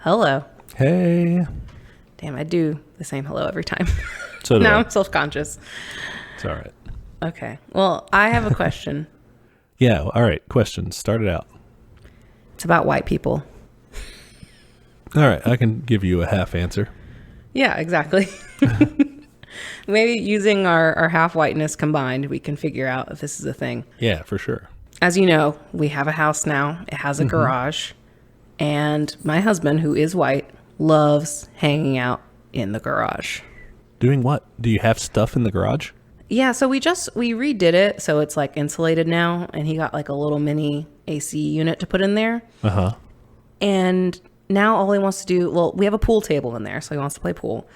Hello. Hey. Damn, I do the same hello every time. So do now I. I'm self-conscious. It's all right. Okay. Well, I have a question. Yeah. All right. Questions. Start it out. It's about white people. All right. I can give you a half answer. Yeah, exactly. Maybe using our half whiteness combined, we can figure out if this is a thing. Yeah, for sure. As you know, we have a house now. It has a garage. And my husband, who is white, loves hanging out in the garage. Doing what? Do you have stuff in the garage? Yeah, so we redid it so it's like insulated now, and he got like a little mini AC unit to put in there. Uh-huh. And now all he wants to do, well, we have a pool table in there, so he wants to play pool.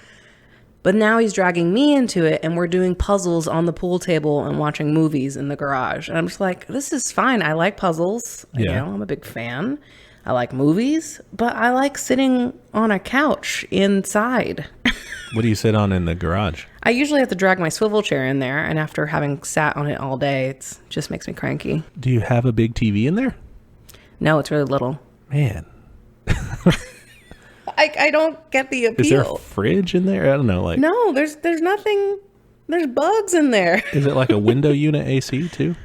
But now he's dragging me into it, and we're doing puzzles on the pool table and watching movies in the garage. And I'm just like, this is fine. I like puzzles. Yeah. You know, I'm a big fan. I like movies, but I like sitting on a couch inside. What do you sit on in the garage? I usually have to drag my swivel chair in there, and after having sat on it all day, it just makes me cranky. Do you have a big TV in there? No, it's really little. Man. I don't get the appeal. Is there a fridge in there? I don't know. Like, No, there's nothing. There's bugs in there. is it like a window unit AC too?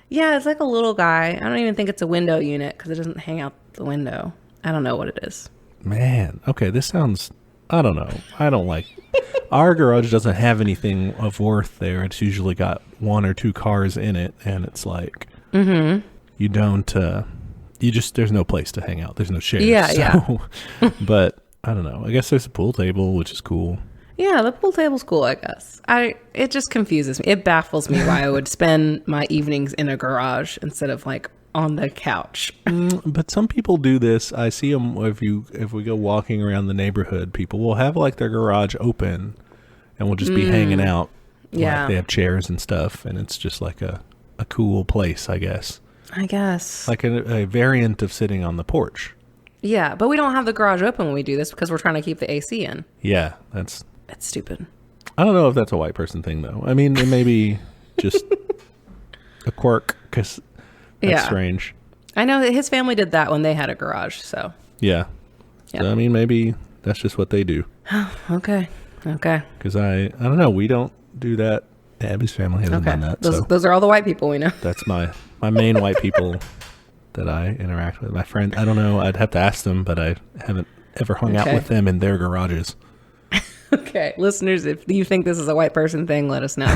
Yeah, it's like a little guy. I don't even think it's a window unit because it doesn't hang out the window. I don't know what it is. Man. Okay, this sounds... I don't know. I don't like... Our garage doesn't have anything of worth there. It's usually got one or two cars in it, and it's like... You don't... you just... There's no place to hang out. There's no chairs. Yeah. But, I don't know. I guess there's a pool table, which is cool. Yeah, the pool table's cool, I guess. It just confuses me. It baffles me why I would spend my evenings in a garage instead of like on the couch. But some people do this. I see them if we go walking around the neighborhood, people will have like their garage open and will just be hanging out. Yeah. Like they have chairs and stuff, and it's just like a cool place, I guess. I guess. Like a variant of sitting on the porch. Yeah, but we don't have the garage open when we do this because we're trying to keep the AC in. Yeah, It's stupid. I don't know if that's a white person thing, though. I mean, it may be just a quirk, because that's strange. I know that his family did that when they had a garage, so. Yeah. Yep. So, I mean, maybe that's just what they do. Okay. Because I don't know. We don't do that. Abby's family hasn't done that. Those are all the white people we know. That's my main white people that I interact with. My friend, I don't know. I'd have to ask them, but I haven't ever hung out with them in their garages. Okay, listeners, if you think this is a white person thing, let us know.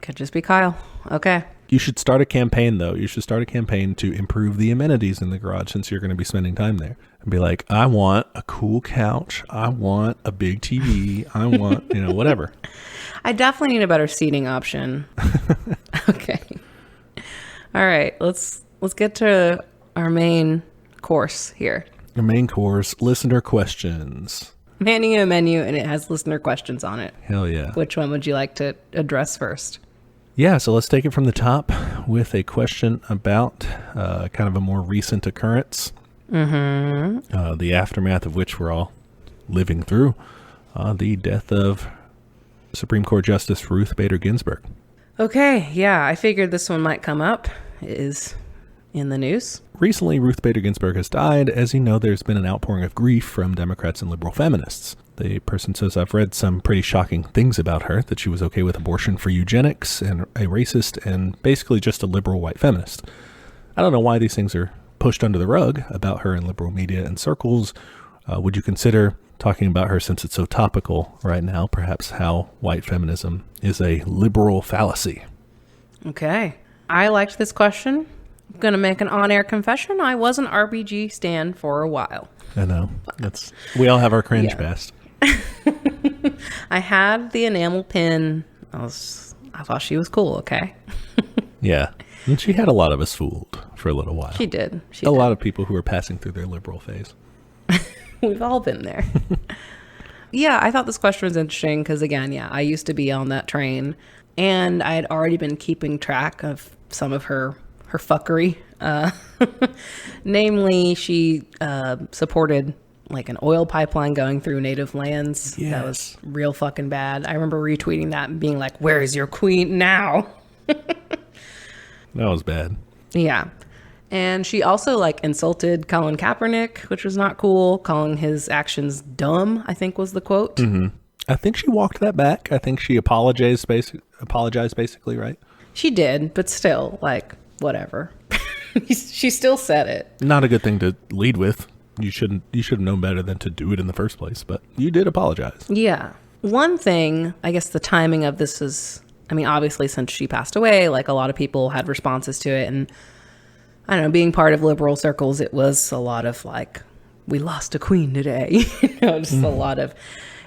Could just be Kyle. Okay. You should start a campaign, though. You should start a campaign to improve the amenities in the garage since you're going to be spending time there. And be like, I want a cool couch. I want a big TV. I want, whatever. I definitely need a better seating option. Okay. All right, let's get to our main course here. Your main course, listener questions. I'm handing you a menu, and it has listener questions on it. Hell yeah. Which one would you like to address first? Yeah, so let's take it from the top with a question about kind of a more recent occurrence. The aftermath of which we're all living through. The death of Supreme Court Justice Ruth Bader Ginsburg. Okay, yeah, I figured this one might come up. It is in the news. Recently, Ruth Bader Ginsburg has died. As you know, there's been an outpouring of grief from Democrats and liberal feminists. The person says, I've read some pretty shocking things about her, that she was okay with abortion for eugenics and a racist and basically just a liberal white feminist. I don't know why these things are pushed under the rug about her in liberal media and circles. Would you consider talking about her, since it's so topical right now, perhaps how white feminism is a liberal fallacy? Okay. I liked this question. I'm going to make an on-air confession. I was an RBG stan for a while. I know. We all have our cringe past. I had the enamel pin. I thought she was cool, okay? Yeah. And she had a lot of us fooled for a little while. She did. A lot of people who were passing through their liberal phase. We've all been there. Yeah, I thought this question was interesting because, again, I used to be on that train, and I had already been keeping track of some of her fuckery. Namely, she supported like an oil pipeline going through native lands. Yes. That was real fucking bad. I remember retweeting that and being like, where is your queen now? That was bad. Yeah. And she also like insulted Colin Kaepernick, which was not cool, calling his actions dumb, I think was the quote. I think she walked that back. I think she apologized basically, right? She did, but still, like, whatever. She still said it. Not a good thing to lead with. You should have known better than to do it in the first place, but you did apologize. Yeah. One thing, I guess the timing of this is, I mean, obviously since she passed away, like a lot of people had responses to it. And I don't know, being part of liberal circles, it was a lot of like, we lost a queen today. Just a lot of,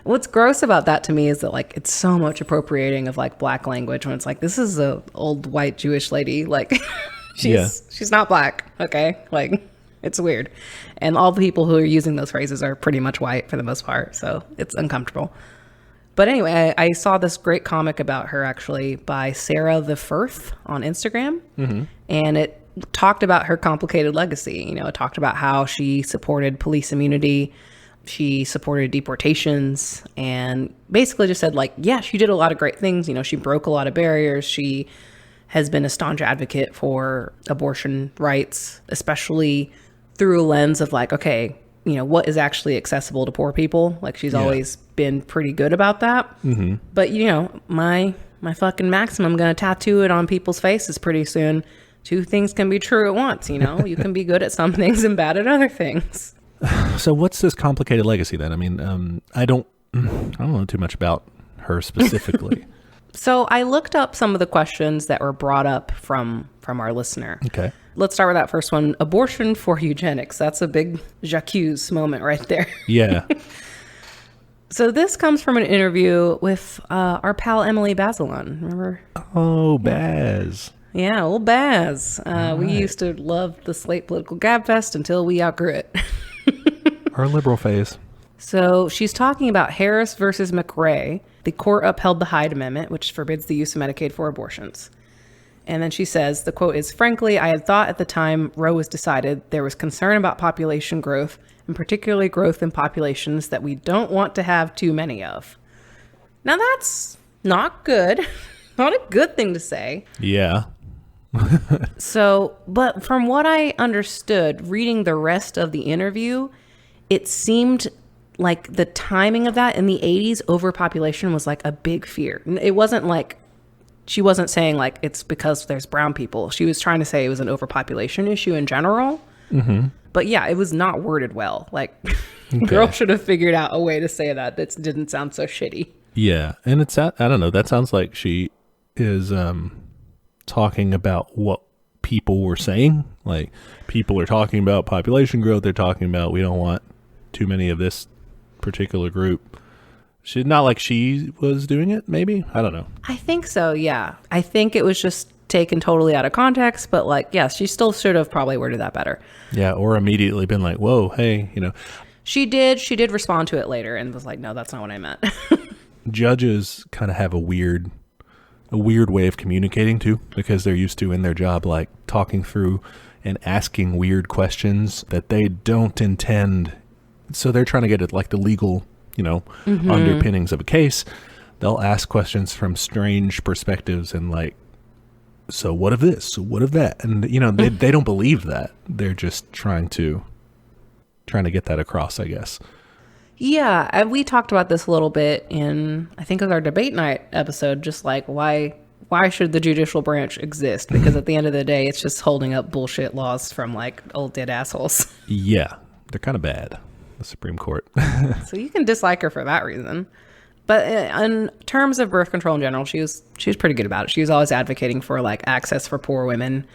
what's gross about that to me is that like, it's so much appropriating of like black language when it's like, this is a old white Jewish lady. Like she's not black. Okay. Like it's weird. And all the people who are using those phrases are pretty much white for the most part. So it's uncomfortable. But anyway, I saw this great comic about her actually by Sarah the Firth on Instagram. And it talked about her complicated legacy. You know, it talked about how she supported police immunity. She supported deportations and basically just said like, yeah, she did a lot of great things. You know, she broke a lot of barriers. She has been a staunch advocate for abortion rights, especially through a lens of like, okay, you know, what is actually accessible to poor people? Like she's always been pretty good about that. But you know, my fucking maxim, I'm going to tattoo it on people's faces pretty soon. Two things can be true at once. You know, you can be good at some things and bad at other things. So what's this complicated legacy then? I mean, I don't know too much about her specifically. So I looked up some of the questions that were brought up from our listener. Okay. Let's start with that first one. Abortion for eugenics. That's a big J'accuse moment right there. Yeah. So this comes from an interview with our pal Emily Bazelon. Remember? Oh, Baz. Yeah, old Baz. We used to love the Slate Political Gabfest until we outgrew it. Our liberal phase. So she's talking about Harris versus McRae. The court upheld the Hyde Amendment, which forbids the use of Medicaid for abortions. And then she says, the quote is, frankly, I had thought at the time Roe was decided there was concern about population growth, and particularly growth in populations that we don't want to have too many of. Now that's not good. Not a good thing to say. Yeah. So, but from what I understood, reading the rest of the interview, it seemed like the timing of that in the 80s, overpopulation was like a big fear. It wasn't like, she wasn't saying like it's because there's brown people. She was trying to say it was an overpopulation issue in general. But yeah, it was not worded well. Like, girl should have figured out a way to say that didn't sound so shitty. Yeah. And it's, I don't know, that sounds like she is talking about what people were saying. Like, people are talking about population growth. They're talking about we don't want too many of this particular group. She's not like she was doing it, maybe? I don't know. I think so, yeah. I think it was just taken totally out of context, but like, yes, she still should have probably worded that better. Yeah, or immediately been like, whoa, hey, you know. She did respond to it later and was like, no, that's not what I meant. Judges kind of have a weird way of communicating too, because they're used to in their job, like talking through and asking weird questions that they don't intend. So they're trying to get at like the legal, you know, underpinnings of a case. They'll ask questions from strange perspectives and like, so what of this? So what of that? And you know, they don't believe that. They're just trying to get that across, I guess. Yeah, and we talked about this a little bit in, I think it was our debate night episode, just like why should the judicial branch exist? Because at the end of the day, it's just holding up bullshit laws from like old dead assholes. Yeah, they're kind of bad, the Supreme Court. So you can dislike her for that reason. But in terms of birth control in general, she was pretty good about it. She was always advocating for like access for poor women.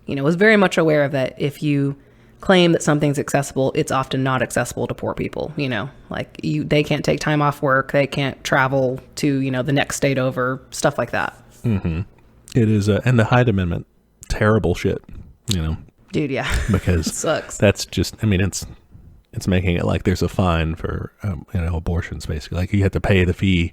You know, was very much aware of that. If you claim that something's accessible, it's often not accessible to poor people. You know, like they can't take time off work, they can't travel to, you know, the next state over, stuff like that. Mm-hmm. It is, and the Hyde Amendment, terrible shit. You know, dude, yeah, because it sucks. That's just, I mean, it's making it like there's a fine for you know, abortions basically. Like you have to pay the fee.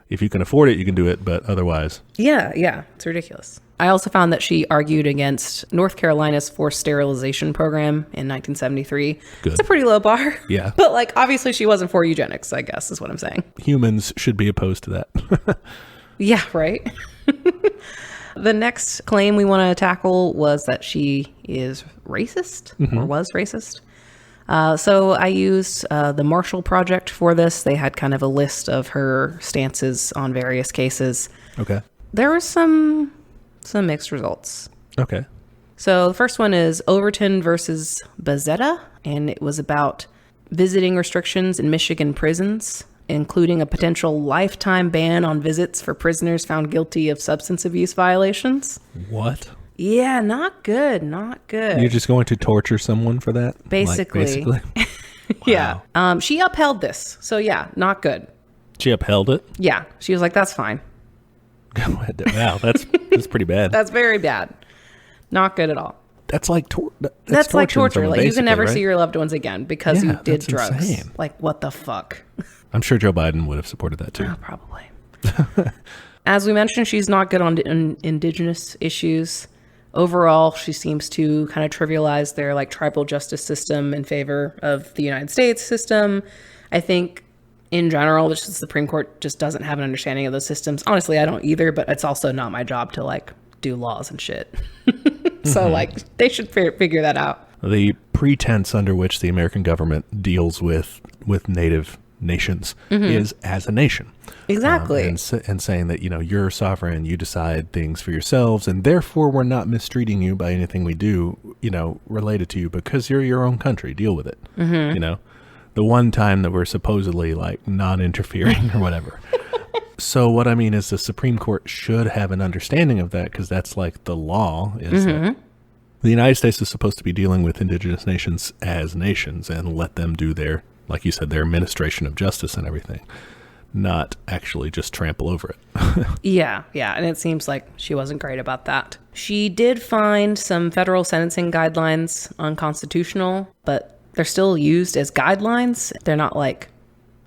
If you can afford it, you can do it, but otherwise. Yeah, it's ridiculous. I also found that she argued against North Carolina's forced sterilization program in 1973. Good. It's a pretty low bar. Yeah. But like, obviously she wasn't for eugenics, I guess is what I'm saying. Humans should be opposed to that. Yeah, right. The next claim we want to tackle was that she is racist or was racist. So I used the Marshall Project for this. They had kind of a list of her stances on various cases. Okay. There were some mixed results. Okay. So the first one is Overton versus Bezzetta, and it was about visiting restrictions in Michigan prisons, including a potential lifetime ban on visits for prisoners found guilty of substance abuse violations. What? Yeah, not good. Not good. You're just going to torture someone for that? Basically. Basically? Yeah. She upheld this. So yeah, not good. She upheld it? Yeah. She was like, that's fine. Wow, that's pretty bad. That's very bad. Not good at all. That's like that's like torture. Someone, like you can never right? see your loved ones again because you did that's drugs. Insane. Like what the fuck? I'm sure Joe Biden would have supported that too. Oh, probably. As we mentioned, she's not good on indigenous issues. Overall, she seems to kind of trivialize their like tribal justice system in favor of the United States system. I think in general, the Supreme Court just doesn't have an understanding of those systems. Honestly, I don't either, but it's also not my job to like do laws and shit. So like they should figure that out. The pretense under which the American government deals with native nations is as a nation. Exactly. And saying that, you're sovereign, you decide things for yourselves, and therefore we're not mistreating you by anything we do, related to you because you're your own country. Deal with it. The one time that we're supposedly like non-interfering or whatever. So what I mean is the Supreme Court should have an understanding of that because that's like the law is that the United States is supposed to be dealing with indigenous nations as nations and let them do their, like you said, their administration of justice and everything, not actually just trample over it. Yeah. And it seems like she wasn't great about that. She did find some federal sentencing guidelines unconstitutional, but they're still used as guidelines. They're not like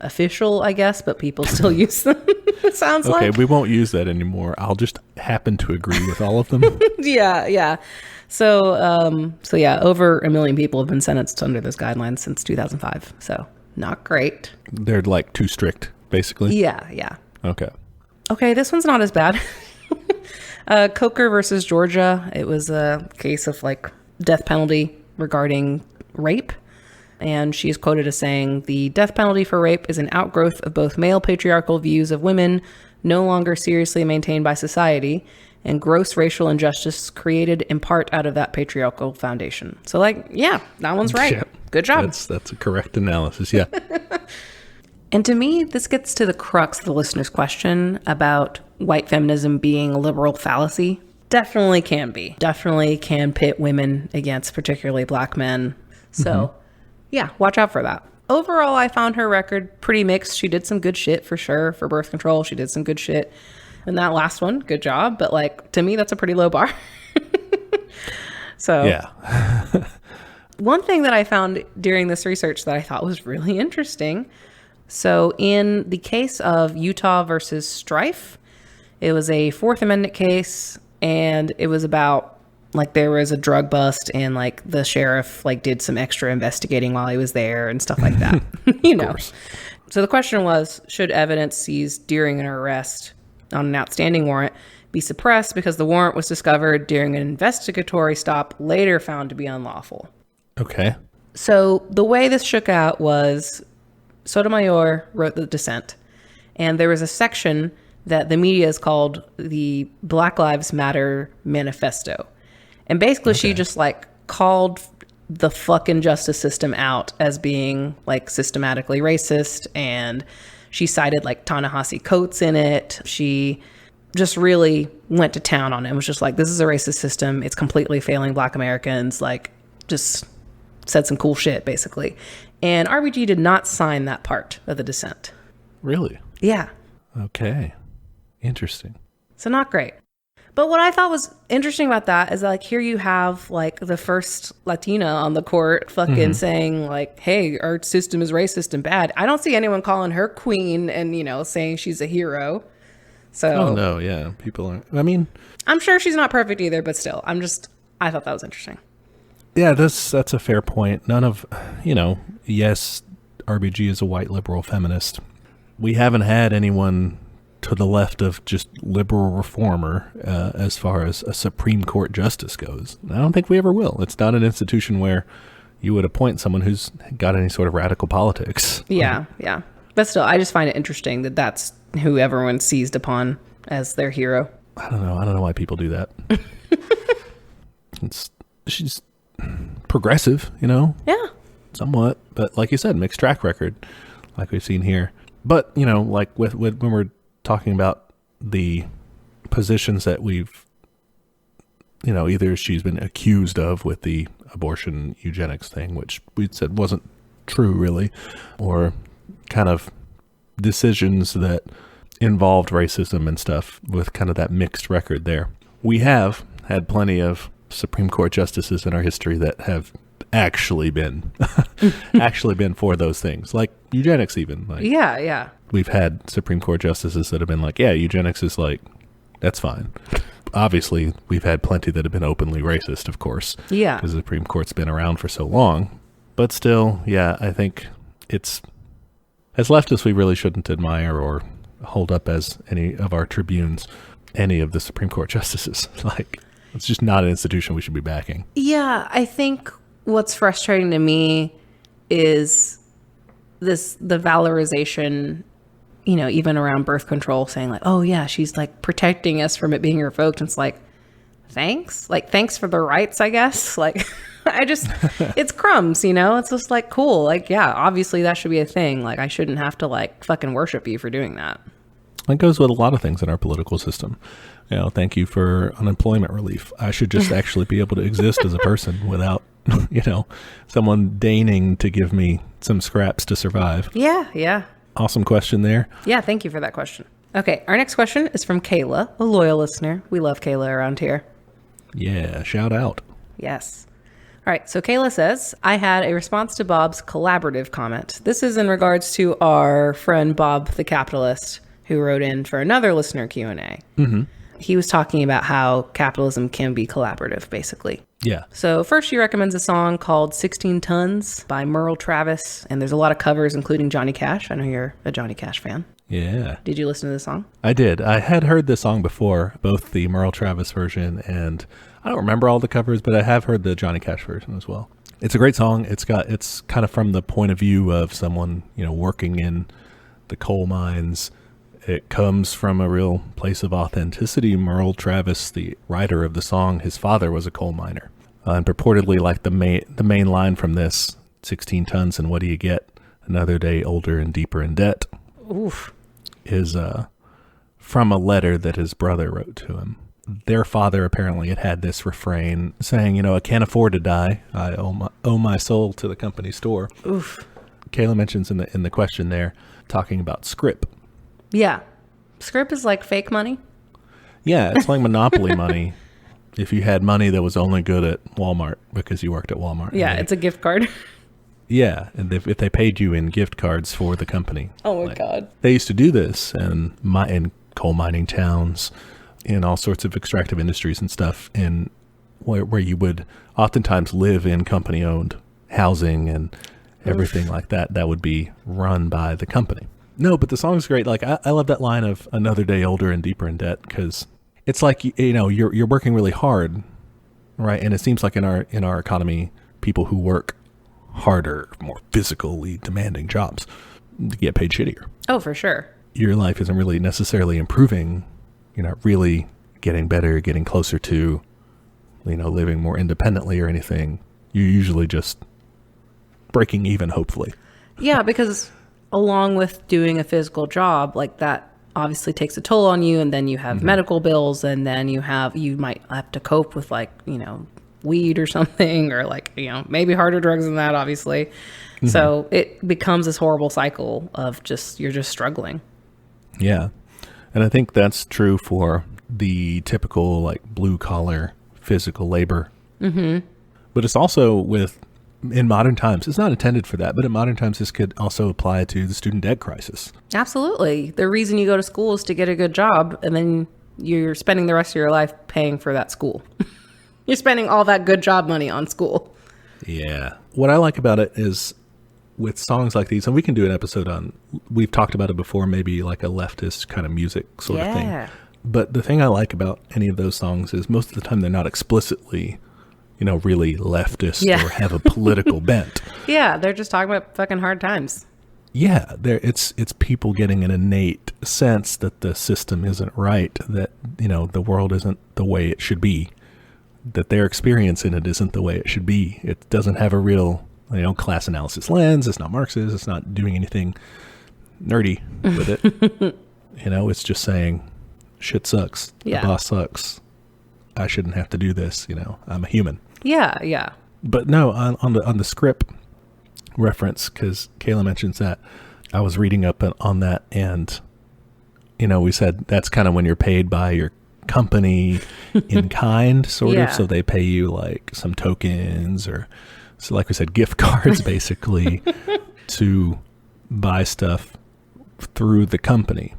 official, I guess, but people still use them. It sounds like. Okay, we won't use that anymore. I'll just happen to agree with all of them. Yeah. So yeah, over 1 million people have been sentenced under those guidelines since 2005. So not great. They're like too strict, basically. Yeah. Okay, this one's not as bad. Coker versus Georgia. It was a case of like death penalty regarding rape. And she's quoted as saying, the death penalty for rape is an outgrowth of both male patriarchal views of women, no longer seriously maintained by society, and gross racial injustice created in part out of that patriarchal foundation. So like, yeah, that one's right. Yeah, good job. That's a correct analysis, yeah. And to me, this gets to the crux of the listener's question about white feminism being a liberal fallacy. Definitely can be. Definitely can pit women against particularly black men. So yeah, watch out for that. Overall, I found her record pretty mixed. She did some good shit for sure. For birth control, she did some good shit. And that last one, good job. But like, to me, that's a pretty low bar. So yeah. One thing that I found during this research that I thought was really interesting. So in the case of Utah versus Strife, it was a Fourth Amendment case, and it was about like there was a drug bust and like the sheriff like did some extra investigating while he was there and stuff like that. So the question was, should evidence seized during an arrest on an outstanding warrant be suppressed because the warrant was discovered during an investigatory stop later found to be unlawful? Okay. So the way this shook out was Sotomayor wrote the dissent, and there was a section that the media has called the Black Lives Matter Manifesto. And basically she just like called the fucking justice system out as being like systematically racist. And she cited like Ta-Nehisi Coates in it. She just really went to town on it and was just like, this is a racist system. It's completely failing black Americans. Like just said some cool shit basically. And RBG did not sign that part of the dissent. Really? Yeah. Okay. Interesting. So not great. But what I thought was interesting about that is that, like, here you have like the first Latina on the court fucking saying like, hey, our system is racist and bad. I don't see anyone calling her queen and, saying she's a hero. So oh no, yeah. People aren't, I mean, I'm sure she's not perfect either, but still, I thought that was interesting. Yeah, that's a fair point. None of, yes, RBG is a white liberal feminist. We haven't had anyone to the left of just liberal reformer as far as a Supreme Court justice goes. I don't think we ever will. It's not an institution where you would appoint someone who's got any sort of radical politics. Yeah, yeah. But still, I just find it interesting that that's who everyone seized upon as their hero. I don't know why people do that. She's progressive, you know? Yeah. Somewhat. But like you said, mixed track record, like we've seen here. But, you know, like with when we're talking about the positions that we've, you know, either she's been accused of with the abortion eugenics thing, which we said wasn't true really, or kind of decisions that involved racism and stuff with kind of that mixed record there. We have had plenty of Supreme Court justices in our history that have actually been for those things, like eugenics even. Like, yeah. We've had Supreme Court justices that have been like, yeah, eugenics is like, that's fine. Obviously, we've had plenty that have been openly racist, of course. Yeah. Because the Supreme Court's been around for so long. But still, yeah, I think it's, as leftists, we really shouldn't admire or hold up as any of our tribunes any of the Supreme Court justices. Like, it's just not an institution we should be backing. Yeah, I think what's frustrating to me is the valorization, you know, even around birth control, saying like, oh yeah, she's like protecting us from it being revoked. And it's like, thanks for the rights, I guess. Like, it's crumbs, you know. It's just like, cool, like, yeah, obviously that should be a thing. Like, I shouldn't have to like fucking worship you for doing that. That goes with a lot of things in our political system. You know, thank you for unemployment relief. I should just actually be able to exist as a person without, you know, someone deigning to give me some scraps to survive. Yeah. Awesome question there. Yeah, thank you for that question. Okay, our next question is from Kayla, a loyal listener. We love Kayla around here. Yeah, shout out. Yes. All right, so Kayla says, I had a response to Bob's collaborative comment. This is in regards to our friend Bob the Capitalist, who wrote in for another listener Q&A. Mm-hmm. He was talking about how capitalism can be collaborative, basically. Yeah. So first, he recommends a song called 16 Tons by Merle Travis. And there's a lot of covers, including Johnny Cash. I know you're a Johnny Cash fan. Yeah. Did you listen to the song? I did. I had heard this song before, both the Merle Travis version and I don't remember all the covers, but I have heard the Johnny Cash version as well. It's a great song. It's kind of from the point of view of someone, you know, working in the coal mines. It comes from a real place of authenticity. Merle Travis, the writer of the song, his father was a coal miner. And purportedly, like the main line from this, 16 tons and what do you get? Another day older and deeper in debt. Oof. Is from a letter that his brother wrote to him. Their father apparently had this refrain saying, you know, I can't afford to die. I owe my soul to the company store. Oof. Kayla mentions in the question there, talking about scrip. Yeah. Scrip is like fake money. Yeah, it's like monopoly money. If you had money that was only good at Walmart because you worked at Walmart. Yeah, it's a gift card. Yeah, and if they paid you in gift cards for the company. Oh my God. They used to do this in coal mining towns, in all sorts of extractive industries and stuff, in where you would oftentimes live in company-owned housing and everything like that. That would be run by the company. No, but the song's great. Like I love that line of another day older and deeper in debt, because it's like, you know, you're working really hard, right? And it seems like in our economy, people who work harder, more physically demanding jobs get paid shittier. Oh, for sure. Your life isn't really necessarily improving. You're not really getting better, getting closer to, you know, living more independently or anything. You're usually just breaking even, hopefully. Yeah, because along with doing a physical job, like that obviously takes a toll on you, and then you have medical bills, and then you might have to cope with, like, you know, weed or something, or like, you know, maybe harder drugs than that, obviously. Mm-hmm. So it becomes this horrible cycle of you're just struggling. Yeah. And I think that's true for the typical, like, blue collar physical labor. Mm-hmm. But it's also in modern times, it's not intended for that, but in modern times, this could also apply to the student debt crisis. Absolutely. The reason you go to school is to get a good job, and then you're spending the rest of your life paying for that school. You're spending all that good job money on school. Yeah. What I like about it is with songs like these, and we can do an episode on, we've talked about it before, maybe like a leftist kind of music sort of thing. But the thing I like about any of those songs is most of the time they're not explicitly, really leftist or have a political bent. Yeah, they're just talking about fucking hard times. Yeah, it's people getting an innate sense that the system isn't right, that, the world isn't the way it should be, that their experience in it isn't the way it should be. It doesn't have a real, class analysis lens. It's not Marxist. It's not doing anything nerdy with it. It's just saying shit sucks. The boss sucks. I shouldn't have to do this. I'm a human. Yeah. But no, on the script reference, because Kayla mentions that, I was reading up on that, and we said that's kind of when you're paid by your company in kind, sort of. So they pay you like some tokens, or so like we said, gift cards basically to buy stuff through the company.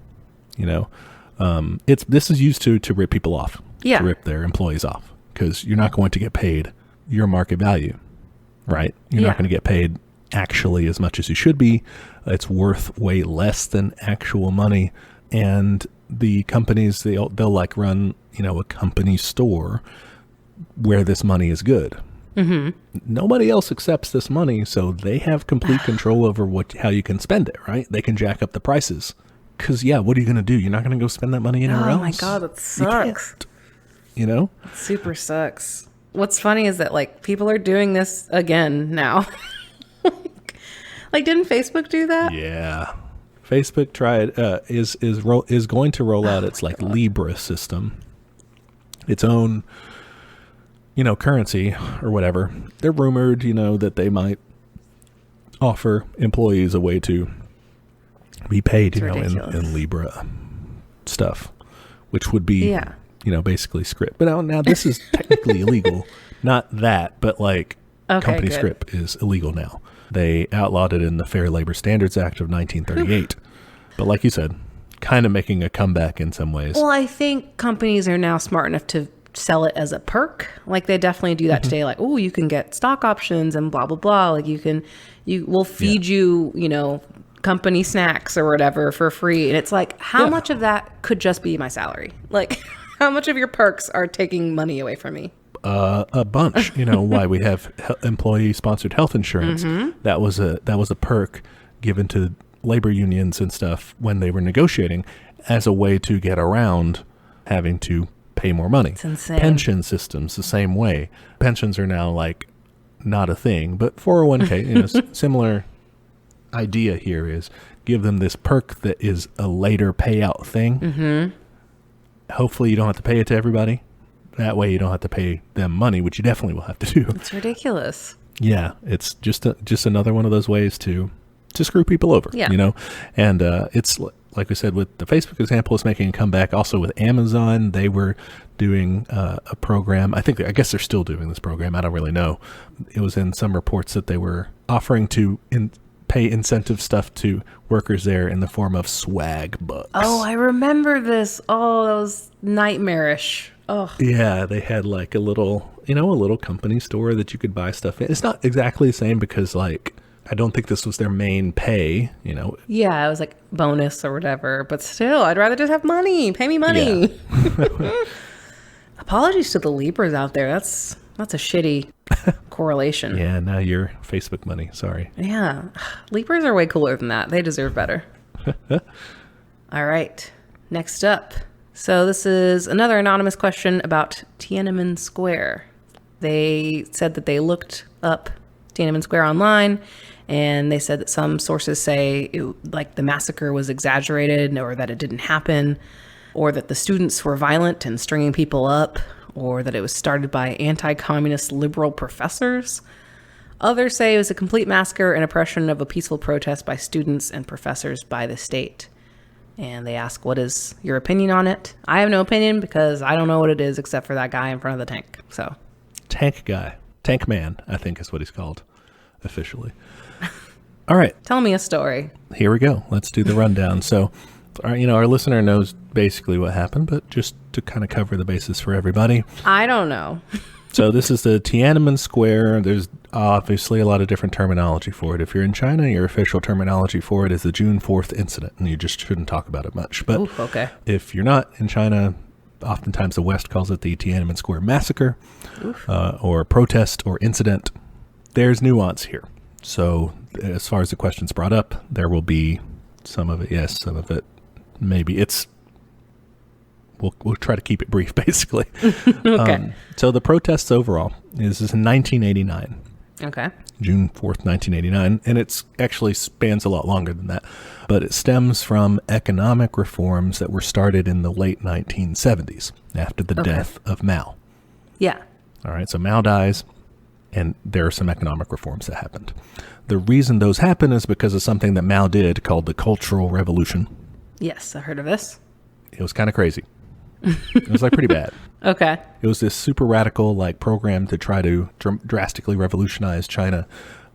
This is used to rip people off, to rip their employees off, because you're not going to get paid your market value, right? You're not going to get paid actually as much as you should be. It's worth way less than actual money. And the companies, they'll like run, a company store where this money is good. Mm-hmm. Nobody else accepts this money, so they have complete control over how you can spend it, right? They can jack up the prices. Because, what are you going to do? You're not going to go spend that money anywhere else. Oh, my God, that sucks. It super sucks. What's funny is that, like, people are doing this again now. Like, didn't Facebook do that? Yeah. Facebook tried, is going to roll out its, like, Libra system. Its own, currency or whatever. They're rumored, that they might offer employees a way to be paid, in Libra stuff, which would be, basically script. But now this is technically illegal. Not that, but like company script is illegal now. They outlawed it in the Fair Labor Standards Act of 1938. But like you said, kind of making a comeback in some ways. Well, I think companies are now smart enough to sell it as a perk. Like they definitely do that today. Like, oh, you can get stock options and blah, blah, blah. Like we'll feed you, company snacks or whatever for free. And it's like, how much of that could just be my salary? Like how much of your perks are taking money away from me? A bunch. Why we have employee sponsored health insurance. Mm-hmm. That was a perk given to labor unions and stuff when they were negotiating as a way to get around having to pay more money. It's insane. Pension systems the same way. Pensions are now like not a thing, but 401k, similar idea here is give them this perk that is a later payout thing. Mm-hmm. Hopefully you don't have to pay it to everybody. That way you don't have to pay them money, which you definitely will have to do. It's ridiculous. Yeah, it's just another one of those ways to screw people over, And it's like we said with the Facebook example, it's making a comeback. Also with Amazon, they were doing a program. I guess they're still doing this program. I don't really know. It was in some reports that they were offering to pay incentive stuff to workers there in the form of swag bucks. Oh, I remember this. Oh, that was nightmarish. Oh. Yeah, they had like a little company store that you could buy stuff in. It's not exactly the same because like I don't think this was their main pay, Yeah, it was like bonus or whatever, but still, I'd rather just have money. Pay me money. Yeah. Apologies to the Libras out there. That's a shitty correlation. Yeah, now you're Facebook money. Sorry. Yeah. Libras are way cooler than that. They deserve better. All right. Next up. So this is another anonymous question about Tiananmen Square. They said that they looked up Tiananmen Square online, and they said that some sources say the massacre was exaggerated, or that it didn't happen, or that the students were violent and stringing people up, or that it was started by anti-communist liberal professors. Others say it was a complete massacre and oppression of a peaceful protest by students and professors by the state. And they ask, what is your opinion on it? I have no opinion because I don't know what it is except for that guy in front of the tank. So, tank guy. Tank man, I think is what he's called officially. All right. Tell me a story. Here we go. Let's do the rundown. So, our listener knows basically what happened, but just to kind of cover the basis for everybody. I don't know. So this is the Tiananmen Square. There's obviously a lot of different terminology for it. If you're in China, your official terminology for it is the June 4th incident, and you just shouldn't talk about it much. But Oof, okay. if you're not in China, oftentimes the West calls it the Tiananmen Square Massacre, or protest or incident. There's nuance here. So as far as the questions brought up, there will be some of it yes, some of it maybe. We'll try to keep it brief, basically. Okay. So the protests overall is in 1989. Okay. June 4th, 1989. And it actually spans a lot longer than that. But it stems from economic reforms that were started in the late 1970s after the death of Mao. Yeah. All right. So Mao dies, and there are some economic reforms that happened. The reason those happen is because of something that Mao did called the Cultural Revolution. Yes, I heard of this. It was kind of crazy. It was like pretty bad. Okay. It was this super radical program to try to drastically revolutionize China,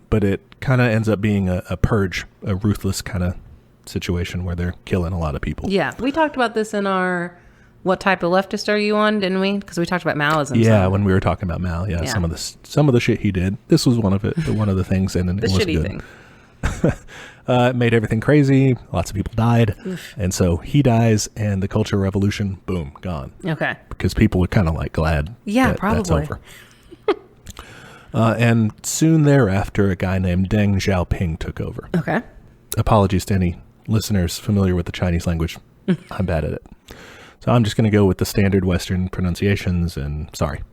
but it kind of ends up being a purge, a ruthless kind of situation where they're killing a lot of people. Yeah, we talked about this in our "What Type of Leftist Are You On?" didn't we? Because we talked about Maoism. Yeah, when we were talking about Mao, some of the shit he did. This was one of the things, and it was shitty good. thing. It made everything crazy. Lots of people died. Oof. And so he dies, and the Cultural Revolution, boom, gone. Okay. Because people were kind of glad that's over. And soon thereafter, a guy named Deng Xiaoping took over. Okay. Apologies to any listeners familiar with the Chinese language. I'm bad at it. So I'm just going to go with the standard Western pronunciations, and sorry.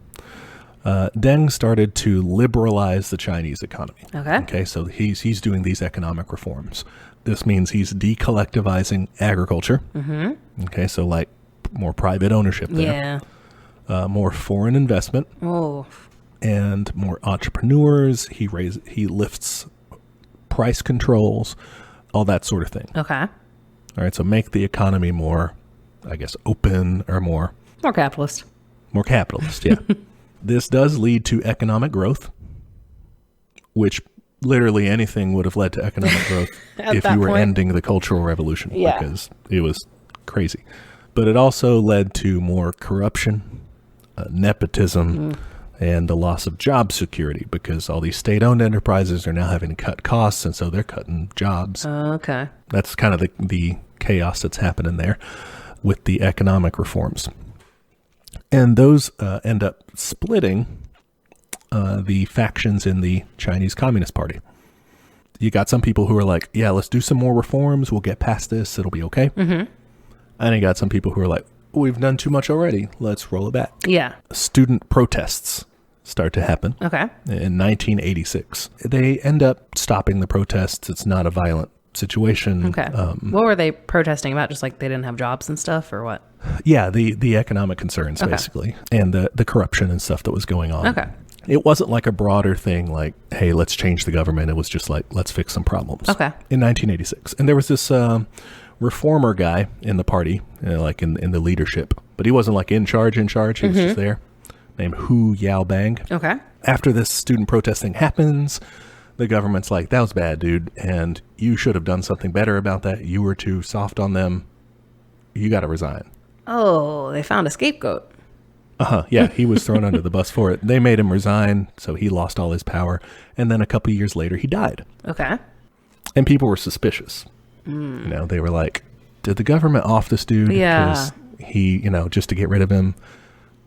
Deng started to liberalize the Chinese economy. Okay, so he's doing these economic reforms. This means he's decollectivizing agriculture. Mm-hmm. Okay, so more private ownership there. Yeah. More foreign investment. Oh. And more entrepreneurs. He lifts price controls, all that sort of thing. Okay. All right, so make the economy more, I guess, open or more capitalist. More capitalist, yeah. This does lead to economic growth, which literally anything would have led to economic growth if you were ending the Cultural Revolution, because it was crazy. But it also led to more corruption, nepotism, and the loss of job security, because all these state-owned enterprises are now having to cut costs, and so they're cutting jobs. Okay. That's kind of the chaos that's happening there with the economic reforms. And those end up splitting the factions in the Chinese Communist Party. You got some people who are like, yeah, let's do some more reforms. We'll get past this. It'll be okay. Mm-hmm. And you got some people who are like, we've done too much already. Let's roll it back. Yeah. Student protests start to happen. Okay. In 1986. They end up stopping the protests. It's not a violent situation. Okay. What were they protesting about? Just they didn't have jobs and stuff, or what? Yeah, the economic concerns, basically, and the corruption and stuff that was going on. Okay. It wasn't like a broader thing like, hey, let's change the government. It was just let's fix some problems. Okay. In 1986. And there was this reformer guy in the party, in the leadership, but he wasn't in charge. He was just there, named Hu Yaobang. Okay. After this student protesting happens, the government's like, that was bad, dude, and you should have done something better about that. You were too soft on them. You got to resign. Oh, they found a scapegoat. Yeah, he was thrown under the bus for it. They made him resign, so he lost all his power. And then a couple years later, he died. Okay. And people were suspicious. They were like, did the government off this dude? Yeah. Because he, just to get rid of him.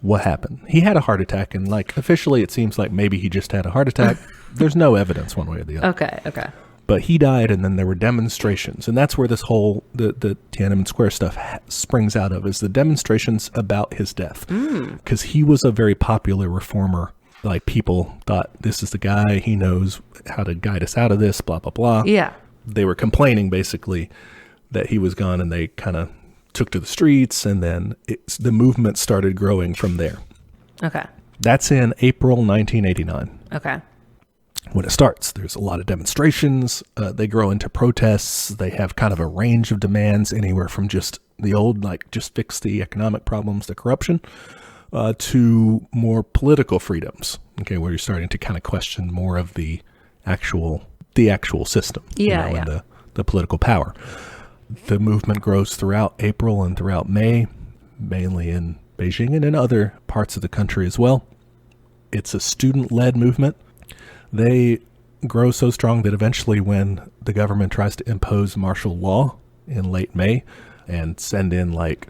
What happened? He had a heart attack, and officially it seems like maybe he just had a heart attack. There's no evidence one way or the other. Okay. But he died, and then there were demonstrations, and that's where this whole the Tiananmen Square stuff springs out of, is the demonstrations about his death, because he was a very popular reformer. People thought, this is the guy, he knows how to guide us out of this, blah blah blah. Yeah, they were complaining basically that he was gone, and they kind of took to the streets, and then the movement started growing from there. Okay, that's in April 1989. Okay. When it starts, there's a lot of demonstrations. They grow into protests. They have kind of a range of demands, anywhere from just the old, just fix the economic problems, the corruption, to more political freedoms. Okay, where you're starting to kind of question more of the actual system. And the political power. The movement grows throughout April and throughout May, mainly in Beijing and in other parts of the country as well. It's a student-led movement. They grow so strong that eventually when the government tries to impose martial law in late May and send in like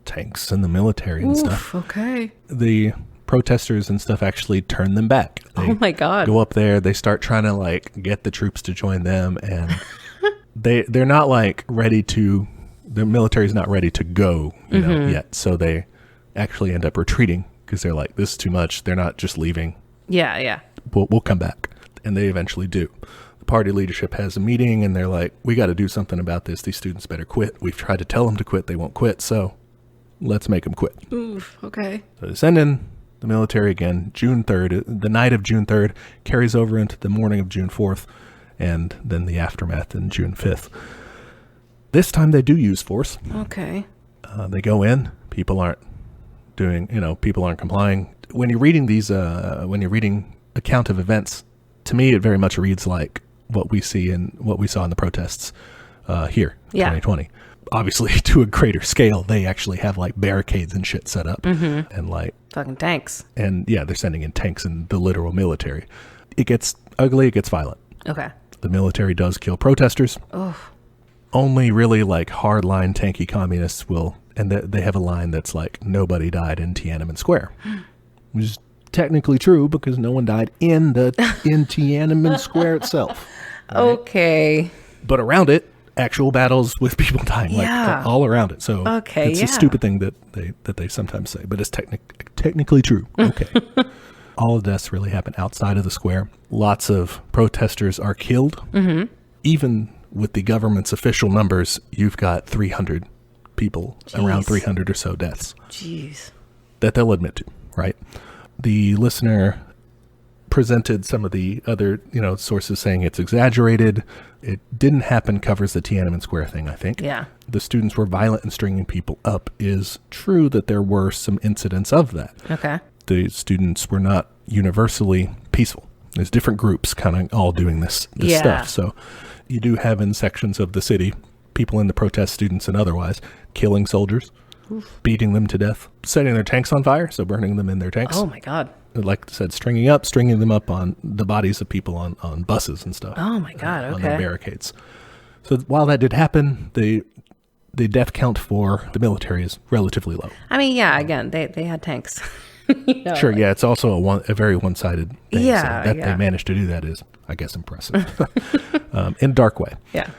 tanks and the military and stuff, Okay. the protesters and stuff actually turn them back. They Oh my God. go up there, they start trying to like get the troops to join them, and they're not like ready to, the military's not ready to go, you know, yet. So they actually end up retreating because they're like, this is too much. They're not just leaving. Yeah, yeah. We'll come back. And they eventually do. The party leadership has a meeting and they're like, we got to do something about this. These students better quit. We've tried to tell them to quit. They won't quit. So let's make them quit. Oof, okay. So they send in the military again, June 3rd. The night of June 3rd carries over into the morning of June 4th, and then the aftermath in June 5th. This time they do use force. Okay. They go in. People aren't complying. When you're reading account of events, to me, it very much reads like what we see and what we saw in the protests here, 2020. Obviously, to a greater scale, they actually have like barricades and shit set up, and like fucking tanks. And yeah, they're sending in tanks and the literal military. It gets ugly. It gets violent. Okay. The military does kill protesters. Oh. Only really like hardline tanky communists will, and they have a line that's like, nobody died in Tiananmen Square, which is technically true because no one died in Tiananmen Square itself. Right? Okay. But around it, actual battles with people dying, like all around it. So it's a stupid thing that they sometimes say, but it's technically true. Okay. All of deaths really happen outside of the square. Lots of protesters are killed. Even with the government's official numbers, you've got 300 people, around 300 or so deaths. Jeez. That they'll admit to, right? The listener presented some of the other, sources saying it's exaggerated. It didn't happen covers the Tiananmen Square thing, I think. Yeah. The students were violent and stringing people up is true that there were some incidents of that. Okay. The students were not universally peaceful. There's different groups kind of all doing this stuff. So you do have in sections of the city, people in the protest, students and otherwise, killing soldiers, beating them to death, setting their tanks on fire, so burning them in their tanks. Oh my God. Like I said, stringing them up on the bodies of people on buses and stuff. Oh my God, okay. On their barricades. So while that did happen, the death count for the military is relatively low. I mean, yeah, again, they had tanks. Sure, yeah, it's also a very one-sided thing. Yeah, so that they managed to do that is, I guess, impressive. In a dark way. Yeah.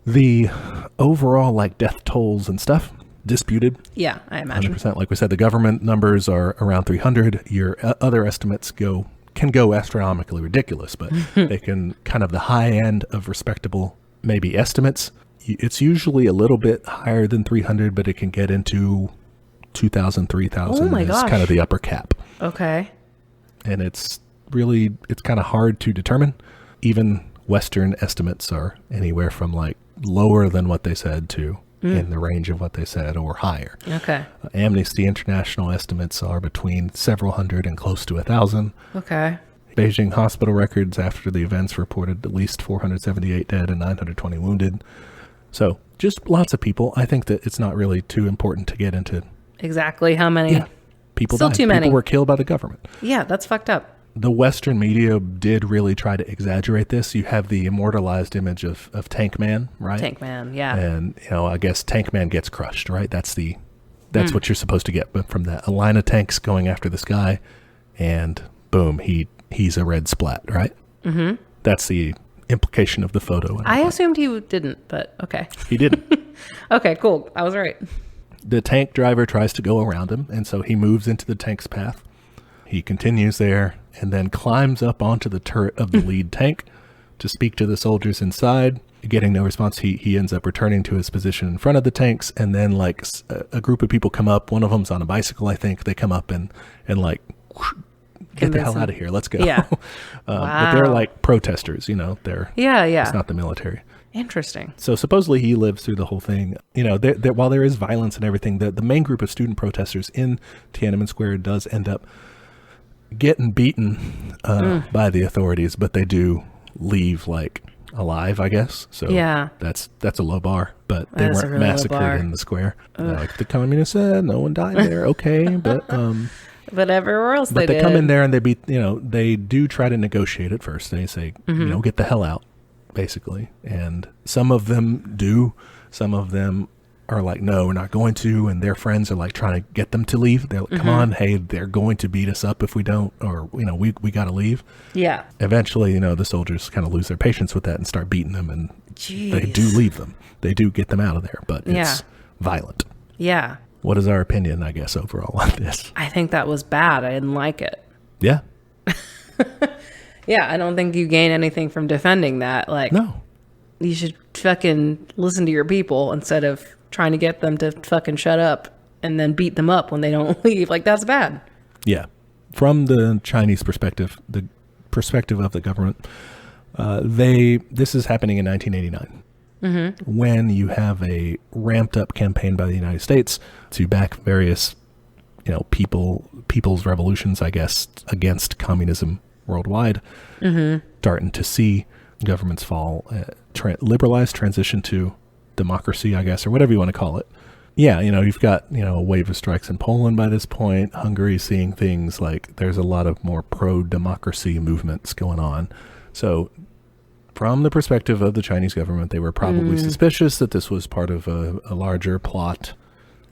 The overall, like, death tolls and stuff, disputed. Yeah, I imagine. 100%. Like we said, the government numbers are around 300. Your other estimates can go astronomically ridiculous, but they can kind of the high end of respectable, maybe estimates. It's usually a little bit higher than 300, but it can get into 2,000, 3,000 Oh my is gosh. kind of the upper cap. Okay. And it's kind of hard to determine. Even Western estimates are anywhere from like lower than what they said to in the range of what they said or higher. Okay. Amnesty International estimates are between several hundred and close to 1,000. Okay. Beijing hospital records after the events reported at least 478 dead and 920 wounded. So just lots of people. I think that it's not really too important to get into Exactly how many? Yeah. People Still died. too many. People were killed by the government. Yeah, that's fucked up. The Western media did really try to exaggerate this. You have the immortalized image of Tank Man, right? Tank Man, yeah. And, I guess Tank Man gets crushed, right? That's what you're supposed to get from that. A line of tanks going after this guy, and boom, he's a red splat, right? Mm-hmm. That's the implication of the photo. I assumed he didn't, but okay. He didn't. Okay, cool. I was right. The tank driver tries to go around him, and so he moves into the tank's path. He continues there and then climbs up onto the turret of the lead tank to speak to the soldiers inside. Getting no response, he ends up returning to his position in front of the tanks, and then like a group of people come up. One of them's on a bicycle, I think. They come up and like, get the hell out of here. Let's go. Yeah. But they're like protesters, They're It's not the military. Interesting. So supposedly he lives through the whole thing. While there is violence and everything, the main group of student protesters in Tiananmen Square does end up getting beaten by the authorities, but they do leave like alive, I guess. So yeah, that's a low bar, but they weren't really massacred in the square. Like the communists said, no one died there. Okay, but But everywhere else But they did. come in there and they do try to negotiate at first. They say, get the hell out, basically. And some of them do. Some of them are like, no, we're not going to. And their friends are like trying to get them to leave. They're like, come on, hey, they're going to beat us up if we don't, or, we got to leave. Yeah. Eventually, the soldiers kind of lose their patience with that and start beating them. And they do leave them. They do get them out of there, but it's violent. Yeah. What is our opinion, I guess, overall on this? I think that was bad. I didn't like it. Yeah. Yeah, I don't think you gain anything from defending that. Like, No. You should fucking listen to your people instead of trying to get them to fucking shut up and then beat them up when they don't leave. Like, that's bad. Yeah. From the Chinese perspective, the perspective of the government, this is happening in 1989. When you have a ramped up campaign by the United States to back various, people's revolutions, I guess, against communism worldwide, starting to see governments fall, liberalized transition to democracy, I guess, or whatever you want to call it. Yeah, you've got, a wave of strikes in Poland by this point. Hungary seeing things like there's a lot of more pro-democracy movements going on. So from the perspective of the Chinese government, they were probably suspicious that this was part of a larger plot.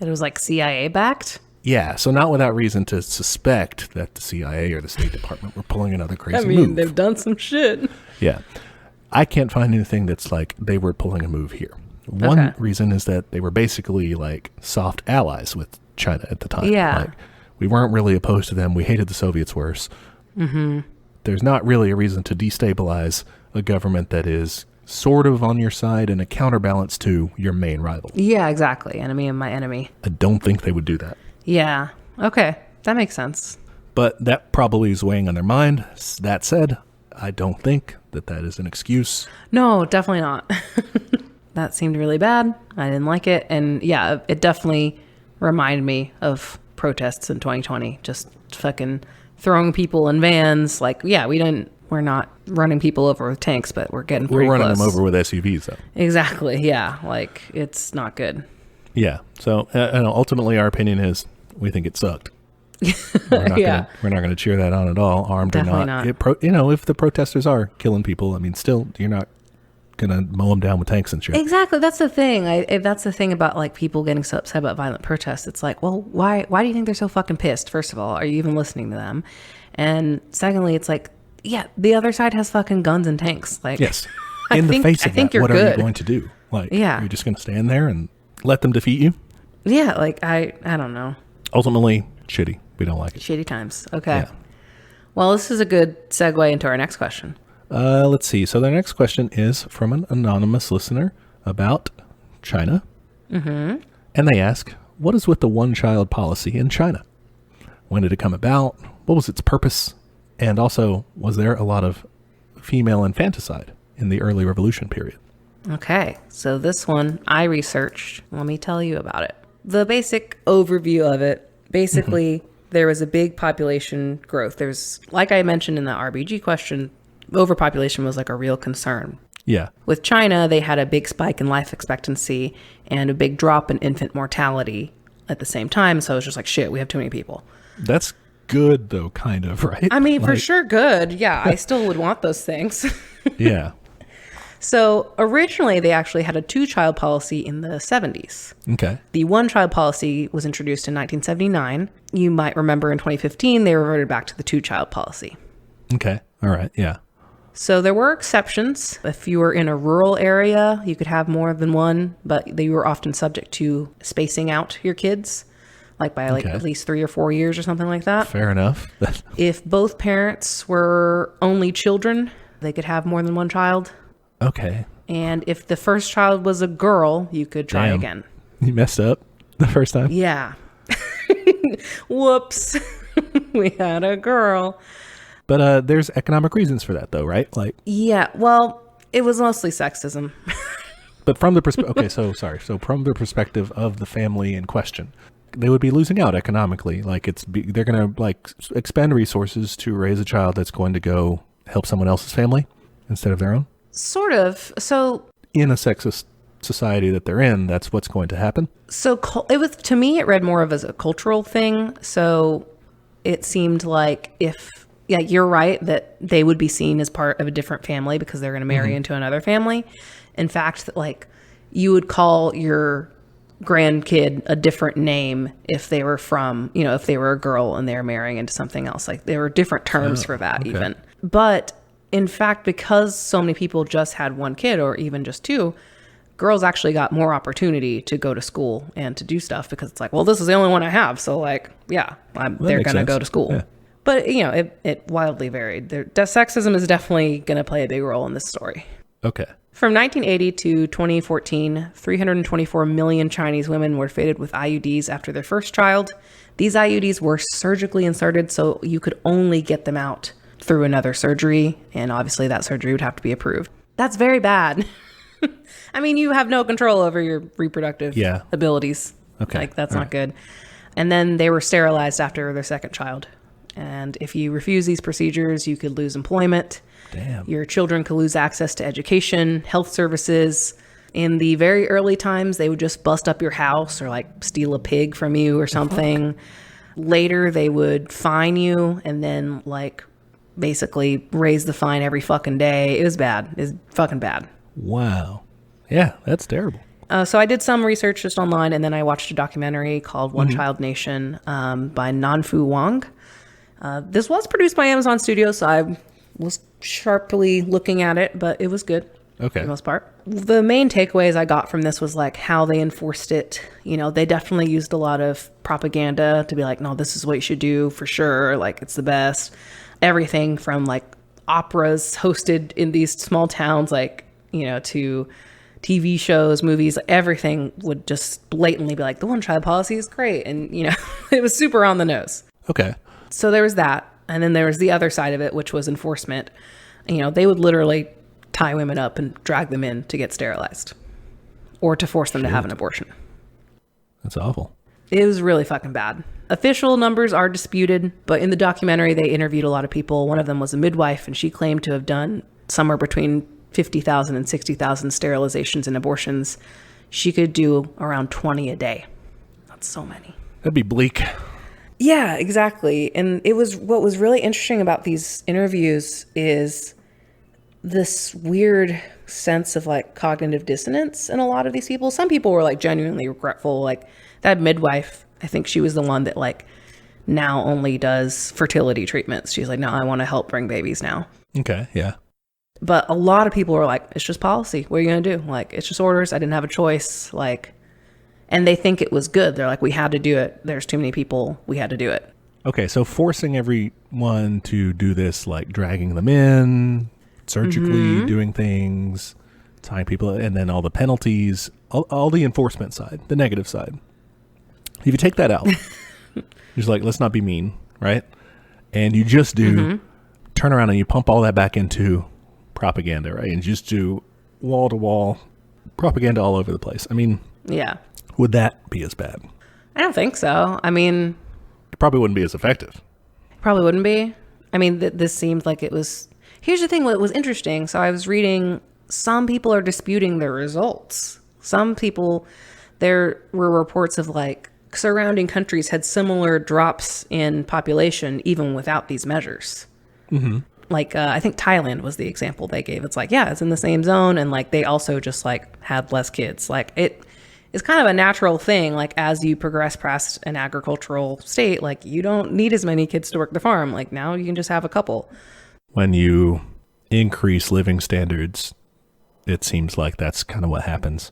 It was like CIA backed? Yeah, so not without reason to suspect that the CIA or the State Department were pulling another crazy move. They've done some shit. Yeah. I can't find anything that's like they were pulling a move here. One reason is that they were basically like soft allies with China at the time. Yeah. Like, we weren't really opposed to them. We hated the Soviets worse. There's not really a reason to destabilize a government that is sort of on your side and a counterbalance to your main rival. Yeah, exactly. Enemy of my enemy. I don't think they would do that. Yeah. Okay. That makes sense. But that probably is weighing on their mind. That said, I don't think that is an excuse. No, definitely not. That seemed really bad. I didn't like it. And yeah, it definitely reminded me of protests in 2020. Just fucking throwing people in vans. Like, yeah, we're not running people over with tanks, but we're getting pretty We're running close. them over with SUVs, though. Exactly. Yeah. Like, it's not good. Yeah. So ultimately, our opinion is we think it sucked. We're not going to cheer that on at all, armed Definitely or not. not. If the protesters are killing people, still, you're not going to mow them down with tanks and shit. Exactly. That's the thing. That's the thing about like people getting so upset about violent protests. It's like, well, why do you think they're so fucking pissed? First of all, are you even listening to them? And secondly, it's like, yeah, the other side has fucking guns and tanks. Like, yes. In the face of that, what are you going to do? Like, you're just going to stand there and let them defeat you? Yeah. Like, I don't know. Ultimately, shitty. We don't like it. Shitty times. Okay. Yeah. Well, this is a good segue into our next question. Let's see. So the next question is from an anonymous listener about China. And they ask, what is with the one-child policy in China? When did it come about? What was its purpose? And also, was there a lot of female infanticide in the early revolution period? Okay. So this one I researched. Let me tell you about it. The basic overview of it, basically, there was a big population growth. There's, like I mentioned in the RBG question, overpopulation was like a real concern. Yeah. With China, they had a big spike in life expectancy and a big drop in infant mortality at the same time. So it was just like, shit, we have too many people. That's good, though, kind of, right? For sure good. Yeah, I still would want those things. Yeah. So originally, they actually had a two-child policy in the 70s. Okay. The one-child policy was introduced in 1979. You might remember in 2015, they reverted back to the two-child policy. Okay. All right. Yeah. So there were exceptions. If you were in a rural area, you could have more than one, but they were often subject to spacing out your kids, like by at least 3 or 4 years or something like that. Fair enough. If both parents were only children, they could have more than one child. Okay. And if the first child was a girl, you could try again. You messed up the first time? Yeah. Whoops. We had a girl. But there's economic reasons for that, though, right? Like, yeah, well, it was mostly sexism. But from the So from the perspective of the family in question, they would be losing out economically. Like they're going to expend resources to raise a child that's going to go help someone else's family instead of their own. Sort of. So in a sexist society that they're in, that's what's going to happen. So it was, to me, it read more of as a cultural thing. So it seemed like yeah, you're right that they would be seen as part of a different family because they're going to marry into another family. In fact, like you would call your grandkid a different name if they were from, if they were a girl and they were marrying into something else. Like there were different terms for that even. But in fact, because so many people just had one kid or even just two, girls actually got more opportunity to go to school and to do stuff because it's like, well, this is the only one I have. So like, yeah, they're going to go to school. Yeah. But, it wildly varied. Sexism is definitely going to play a big role in this story. Okay. From 1980 to 2014, 324 million Chinese women were fitted with IUDs after their first child. These IUDs were surgically inserted, so you could only get them out through another surgery. And obviously that surgery would have to be approved. That's very bad. I mean, you have no control over your reproductive abilities. Okay. Like, that's not good. And then they were sterilized after their second child. And if you refuse these procedures, you could lose employment. Damn. Your children could lose access to education, health services. In the very early times, they would just bust up your house or like steal a pig from you or something. Later, they would fine you and then like basically raise the fine every fucking day. It was bad. It was fucking bad. Wow. Yeah, that's terrible. So I did some research just online, and then I watched a documentary called One Child Nation by Nanfu Wang. This was produced by Amazon Studios, so I was sharply looking at it, but it was good for the most part. The main takeaways I got from this was like how they enforced it. They definitely used a lot of propaganda to be like, no, this is what you should do for sure. Like, it's the best. Everything from like operas hosted in these small towns, like, to TV shows, movies, everything would just blatantly be like, the one-child policy is great. And, it was super on the nose. Okay. So there was that. And then there was the other side of it, which was enforcement. They would literally tie women up and drag them in to get sterilized or to force them to have an abortion. That's awful. It was really fucking bad. Official numbers are disputed, but in the documentary, they interviewed a lot of people. One of them was a midwife, and she claimed to have done somewhere between 50,000 and 60,000 sterilizations and abortions. She could do around 20 a day. That's so many. That'd be bleak. Yeah, exactly. And what was really interesting about these interviews is this weird sense of like cognitive dissonance in a lot of these people. Some people were like genuinely regretful. Like that midwife, I think she was the one that like now only does fertility treatments. She's like, no, I want to help bring babies now. Okay, yeah. But a lot of people were like, it's just policy. What are you going to do? Like, it's just orders. I didn't have a choice. Like, and they think it was good. They're like, we had to do it. There's too many people. We had to do it. Okay, so forcing everyone to do this, like dragging them in, surgically doing things, tying people, and then all the penalties, all the enforcement side, the negative side. If you take that out, just like, let's not be mean, right? And you just do turn around and you pump all that back into propaganda, right? And just do wall-to-wall propaganda all over the place. I mean, yeah. Would that be as bad? I don't think so. I mean, it probably wouldn't be as effective. Probably wouldn't be. I mean, this seemed like it was. Here's the thing. What was interesting. So I was reading. Some people are disputing the results. Some people, there were reports of like surrounding countries had similar drops in population even without these measures. Like I think Thailand was the example they gave. It's like, yeah, it's in the same zone, and like they also just like had less kids. Like it's kind of a natural thing. Like as you progress past an agricultural state, like you don't need as many kids to work the farm. Like now you can just have a couple. When you increase living standards, it seems like that's kind of what happens.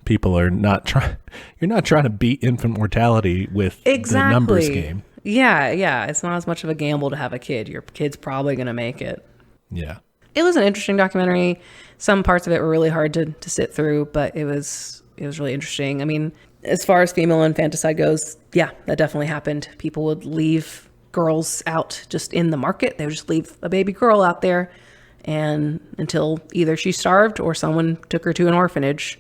People are not trying. You're not trying to beat infant mortality with the numbers game. Yeah. It's not as much of a gamble to have a kid. Your kid's probably going to make it. Yeah. It was an interesting documentary. Some parts of it were really hard to sit through, but it was really interesting. I mean, as far as female infanticide goes, yeah, that definitely happened. People would leave girls out just in the market. They would just leave a baby girl out there, and until either she starved or someone took her to an orphanage.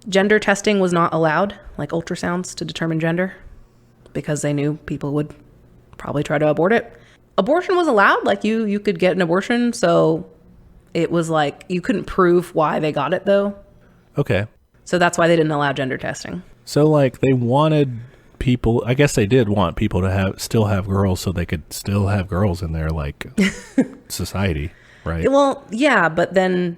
Gender testing was not allowed, like ultrasounds to determine gender, because they knew people would probably try to abort it. Abortion was allowed, like you could get an abortion, so it was like you couldn't prove why they got it though. Okay. So that's why they didn't allow gender testing. So like they wanted people, I guess they did want people to still have girls so they could still have girls in their like society, right? Well, yeah, but then,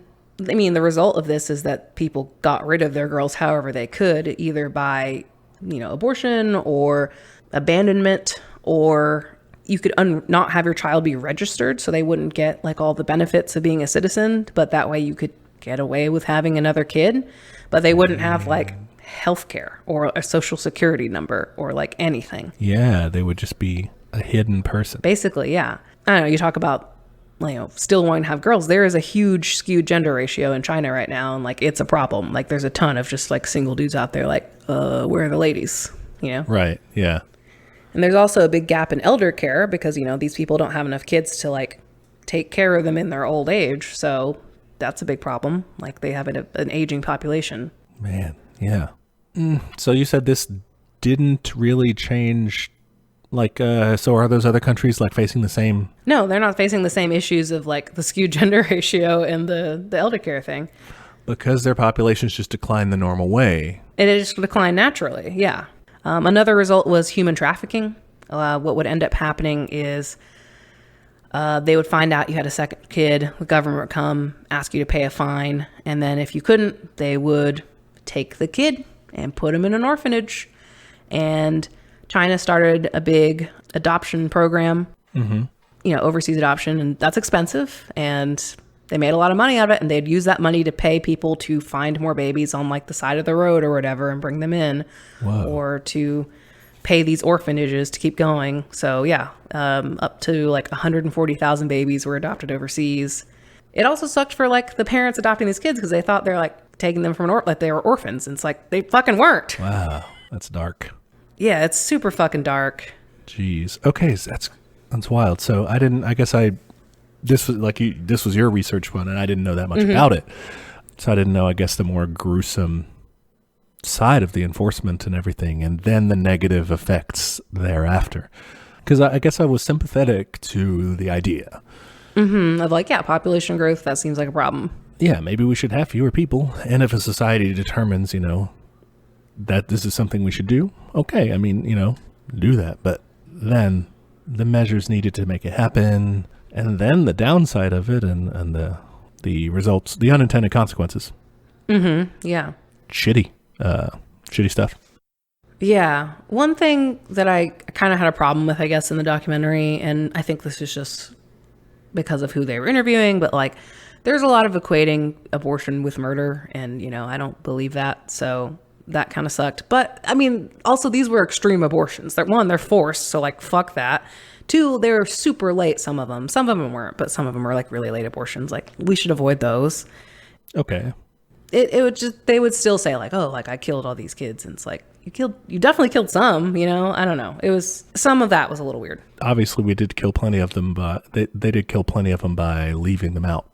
I mean, the result of this is that people got rid of their girls however they could, either by, abortion or abandonment, or you could not have your child be registered so they wouldn't get like all the benefits of being a citizen, but that way you could get away with having another kid, but they wouldn't have like healthcare or a social security number or like anything. Yeah, they would just be a hidden person. Basically, yeah. I don't know, you talk about still wanting to have girls. There is a huge skewed gender ratio in China right now, and like it's a problem. Like there's a ton of just like single dudes out there like, where are the ladies? Right, yeah. And there's also a big gap in elder care because, these people don't have enough kids to like take care of them in their old age. So that's a big problem. Like they have an aging population. Man, yeah. So you said this didn't really change, like, so are those other countries like facing the same? No, they're not facing the same issues of like the skewed gender ratio and the elder care thing. Because their populations just decline the normal way. It just declined naturally, yeah. Another result was human trafficking. What would end up happening is they would find out you had a second kid, the government would come, ask you to pay a fine, and then if you couldn't, they would take the kid and put him in an orphanage. And China started a big adoption program, overseas adoption, and that's expensive, and they made a lot of money out of it, and they'd use that money to pay people to find more babies on like the side of the road or whatever and bring them in. Whoa. Or to pay these orphanages to keep going. So yeah, up to like 140,000 babies were adopted overseas. It also sucked for like the parents adopting these kids because they thought they're like taking them from like they were orphans. And it's like, they fucking weren't. Wow. That's dark. Yeah, it's super fucking dark. Jeez. Okay. So that's wild. So this was your research one, and I didn't know that much about it. So I didn't know, I guess, the more gruesome side of the enforcement and everything, and then the negative effects thereafter. Because I guess I was sympathetic to the idea. Of like, yeah, population growth, that seems like a problem. Yeah, maybe we should have fewer people. And if a society determines, that this is something we should do, okay, I mean, do that. But then the measures needed to make it happen. And then the downside of it and the results, the unintended consequences. Yeah. Shitty stuff. Yeah. One thing that I kind of had a problem with, I guess, in the documentary, and I think this is just because of who they were interviewing, but like there's a lot of equating abortion with murder, and, I don't believe that. So that kind of sucked. But I mean, also these were extreme abortions. They're forced. So like, fuck that. Two, they were super late, some of them. Some of them weren't, but some of them were like really late abortions. Like, we should avoid those. Okay. It would just, they would still say like, oh, like I killed all these kids. And it's like, you definitely killed some, I don't know. Some of that was a little weird. Obviously we did kill plenty of them, but they did kill plenty of them by leaving them out.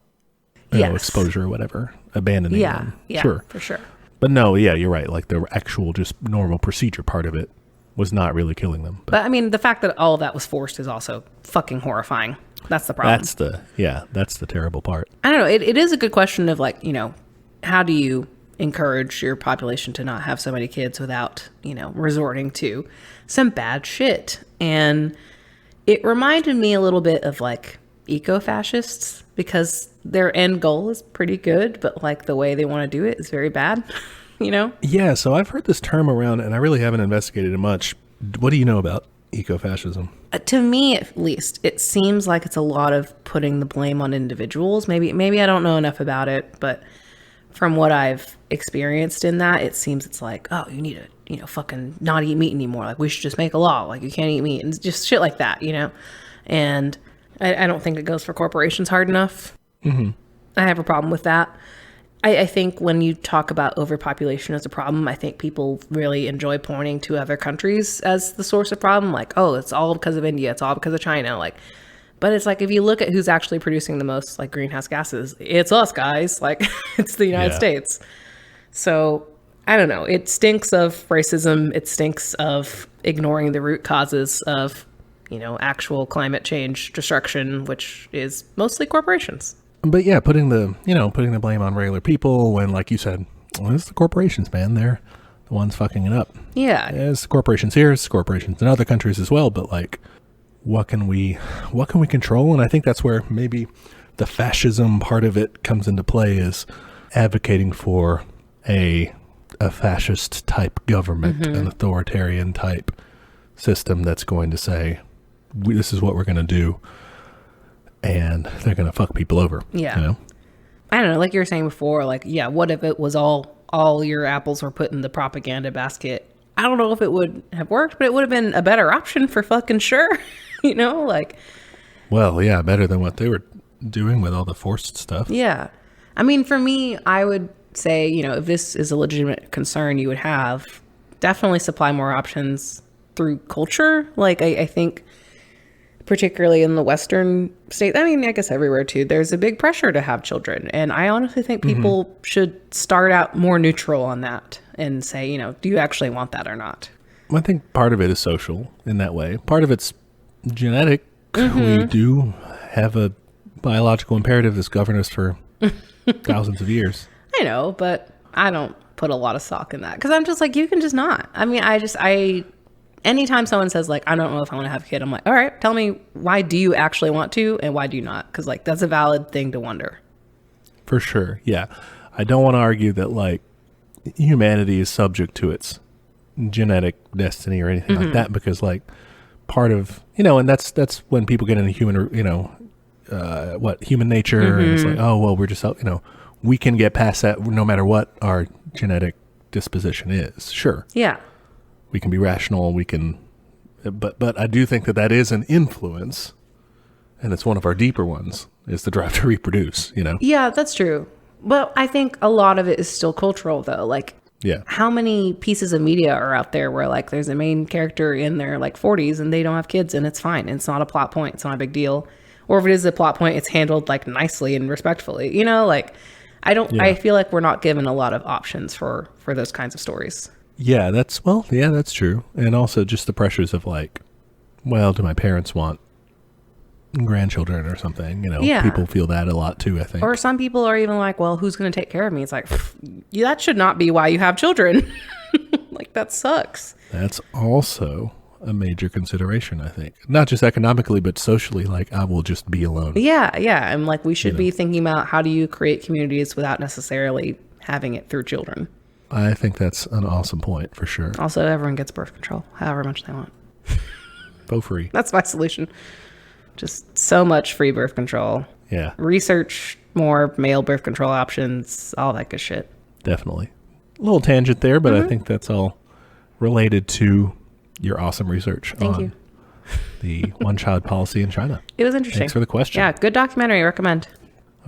Exposure or whatever, abandoning them. Yeah, sure. For sure. But no, yeah, you're right. Like the actual just normal procedure part of it was not really killing them. But I mean, the fact that all of that was forced is also fucking horrifying. That's the problem. That's the terrible part. I don't know. It is a good question of like, how do you encourage your population to not have so many kids without, resorting to some bad shit? And it reminded me a little bit of like eco-fascists, because their end goal is pretty good, but like the way they want to do it is very bad. Yeah, so I've heard this term around, and I really haven't investigated it much. What do you know about ecofascism? To me, at least, it seems like it's a lot of putting the blame on individuals. Maybe I don't know enough about it, but from what I've experienced in that, it seems it's like, oh, you need to, fucking not eat meat anymore. Like, we should just make a law. Like, you can't eat meat, and just shit like that, And I don't think it goes for corporations hard enough. I have a problem with that. I think when you talk about overpopulation as a problem, I think people really enjoy pointing to other countries as the source of problem. Like, oh, it's all because of India. It's all because of China. Like, but it's like, if you look at who's actually producing the most like greenhouse gases, it's us, guys. Like, it's the United States. So I don't know. It stinks of racism. It stinks of ignoring the root causes of, actual climate change destruction, which is mostly corporations. But yeah, putting the blame on regular people when, like you said, well, it's the corporations, man. They're the ones fucking it up. Yeah. It's corporations here, it's corporations in other countries as well, but like, what can we control? And I think that's where maybe the fascism part of it comes into play, is advocating for a fascist type government, an authoritarian type system that's going to say, this is what we're going to do, and they're going to fuck people over. Yeah. You know? I don't know, like you were saying before, like, yeah, what if it was all your apples were put in the propaganda basket? I don't know if it would have worked, but it would have been a better option for fucking sure. You know, like. Well, yeah, better than what they were doing with all the forced stuff. Yeah. I mean, for me, I would say, you know, if this is a legitimate concern you would have, definitely supply more options through culture. Like, I think particularly in the Western state, I mean, I guess everywhere too, there's a big pressure to have children. And I honestly think people should start out more neutral on that and say, you know, do you actually want that or not? I think part of it is social in that way. Part of it's genetic. We do have a biological imperative that's governed us for thousands of years. I know, but I don't put a lot of stock in that, because I'm just like, you can just not. I mean, anytime someone says like, I don't know if I want to have a kid, I'm like, all right, tell me, why do you actually want to and why do you not? Because like, that's a valid thing to wonder. For sure. Yeah. I don't want to argue that like humanity is subject to its genetic destiny or anything like that, because like part of, you know, and that's when people get into human, you know, human nature, and it's like, oh, well, we're just, you know, we can get past that no matter what our genetic disposition is. Sure. Yeah. We can be rational, we can, but I do think that is an influence, and it's one of our deeper ones, is the drive to reproduce, you know? Yeah, that's true. But I think a lot of it is still cultural though. Like, yeah, how many pieces of media are out there where like there's a main character in their like 40s and they don't have kids and it's fine. It's not a plot point. It's not a big deal. Or if it is a plot point, it's handled like nicely and respectfully, you know, like I feel like we're not given a lot of options for those kinds of stories. Yeah, that's true. And also just the pressures of like, well, do my parents want grandchildren or something? You know, people feel that a lot too, I think. Or some people are even like, well, who's going to take care of me? It's like, that should not be why you have children. Like, that sucks. That's also a major consideration, I think. Not just economically, but socially, like, I will just be alone. Yeah. And like, we should be thinking about how do you create communities without necessarily having it through children. I think that's an awesome point, for sure. Also, everyone gets birth control, however much they want. Go free. That's my solution. Just so much free birth control. Yeah. Research more male birth control options, all that good shit. Definitely. A little tangent there, but I think that's all related to your awesome research on the one-child policy in China. It was interesting. Thanks for the question. Yeah, good documentary. Recommend.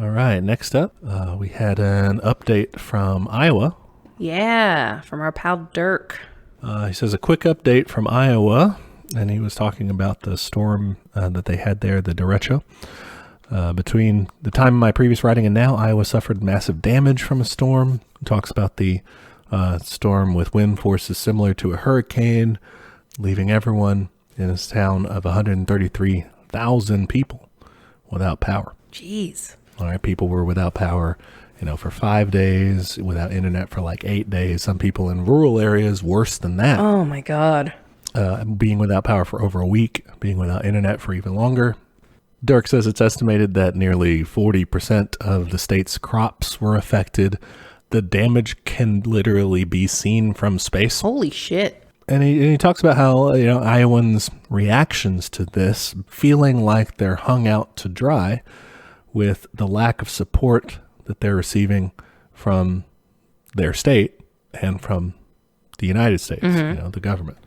All right. Next up, we had an update from Iowa. Yeah, from our pal Dirk. He says a quick update from Iowa, and he was talking about the storm that they had there, the derecho. Between the time of my previous writing and now, Iowa suffered massive damage from a storm. He talks about the storm with wind forces similar to a hurricane, leaving everyone in this town of 133,000 people without power. Jeez. All right, people were without power, you know, for 5 days, without internet for like 8 days. Some people in rural areas, worse than that. Oh my God. Being without power for over a week, being without internet for even longer. Dirk says it's estimated that nearly 40% of the state's crops were affected. The damage can literally be seen from space. Holy shit. And he talks about how, you know, Iowans' reactions to this, feeling like they're hung out to dry with the lack of support that they're receiving from their state and from the United States, you know, the government.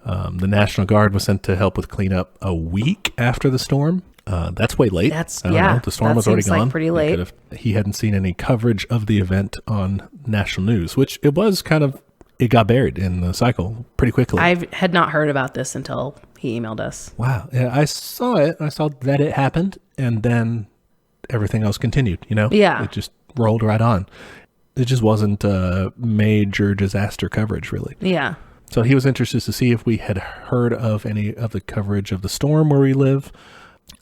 The National Guard was sent to help with cleanup a week after the storm. That's way late. I don't know. The storm was already gone. Like pretty late. He hadn't seen any coverage of the event on national news, which it was kind of, it got buried in the cycle pretty quickly. I had not heard about this until he emailed us. Wow. Yeah, I saw it. I saw that it happened, and then everything else continued, you know? Yeah. It just rolled right on. It just wasn't major disaster coverage, really. Yeah. So he was interested to see if we had heard of any of the coverage of the storm where we live,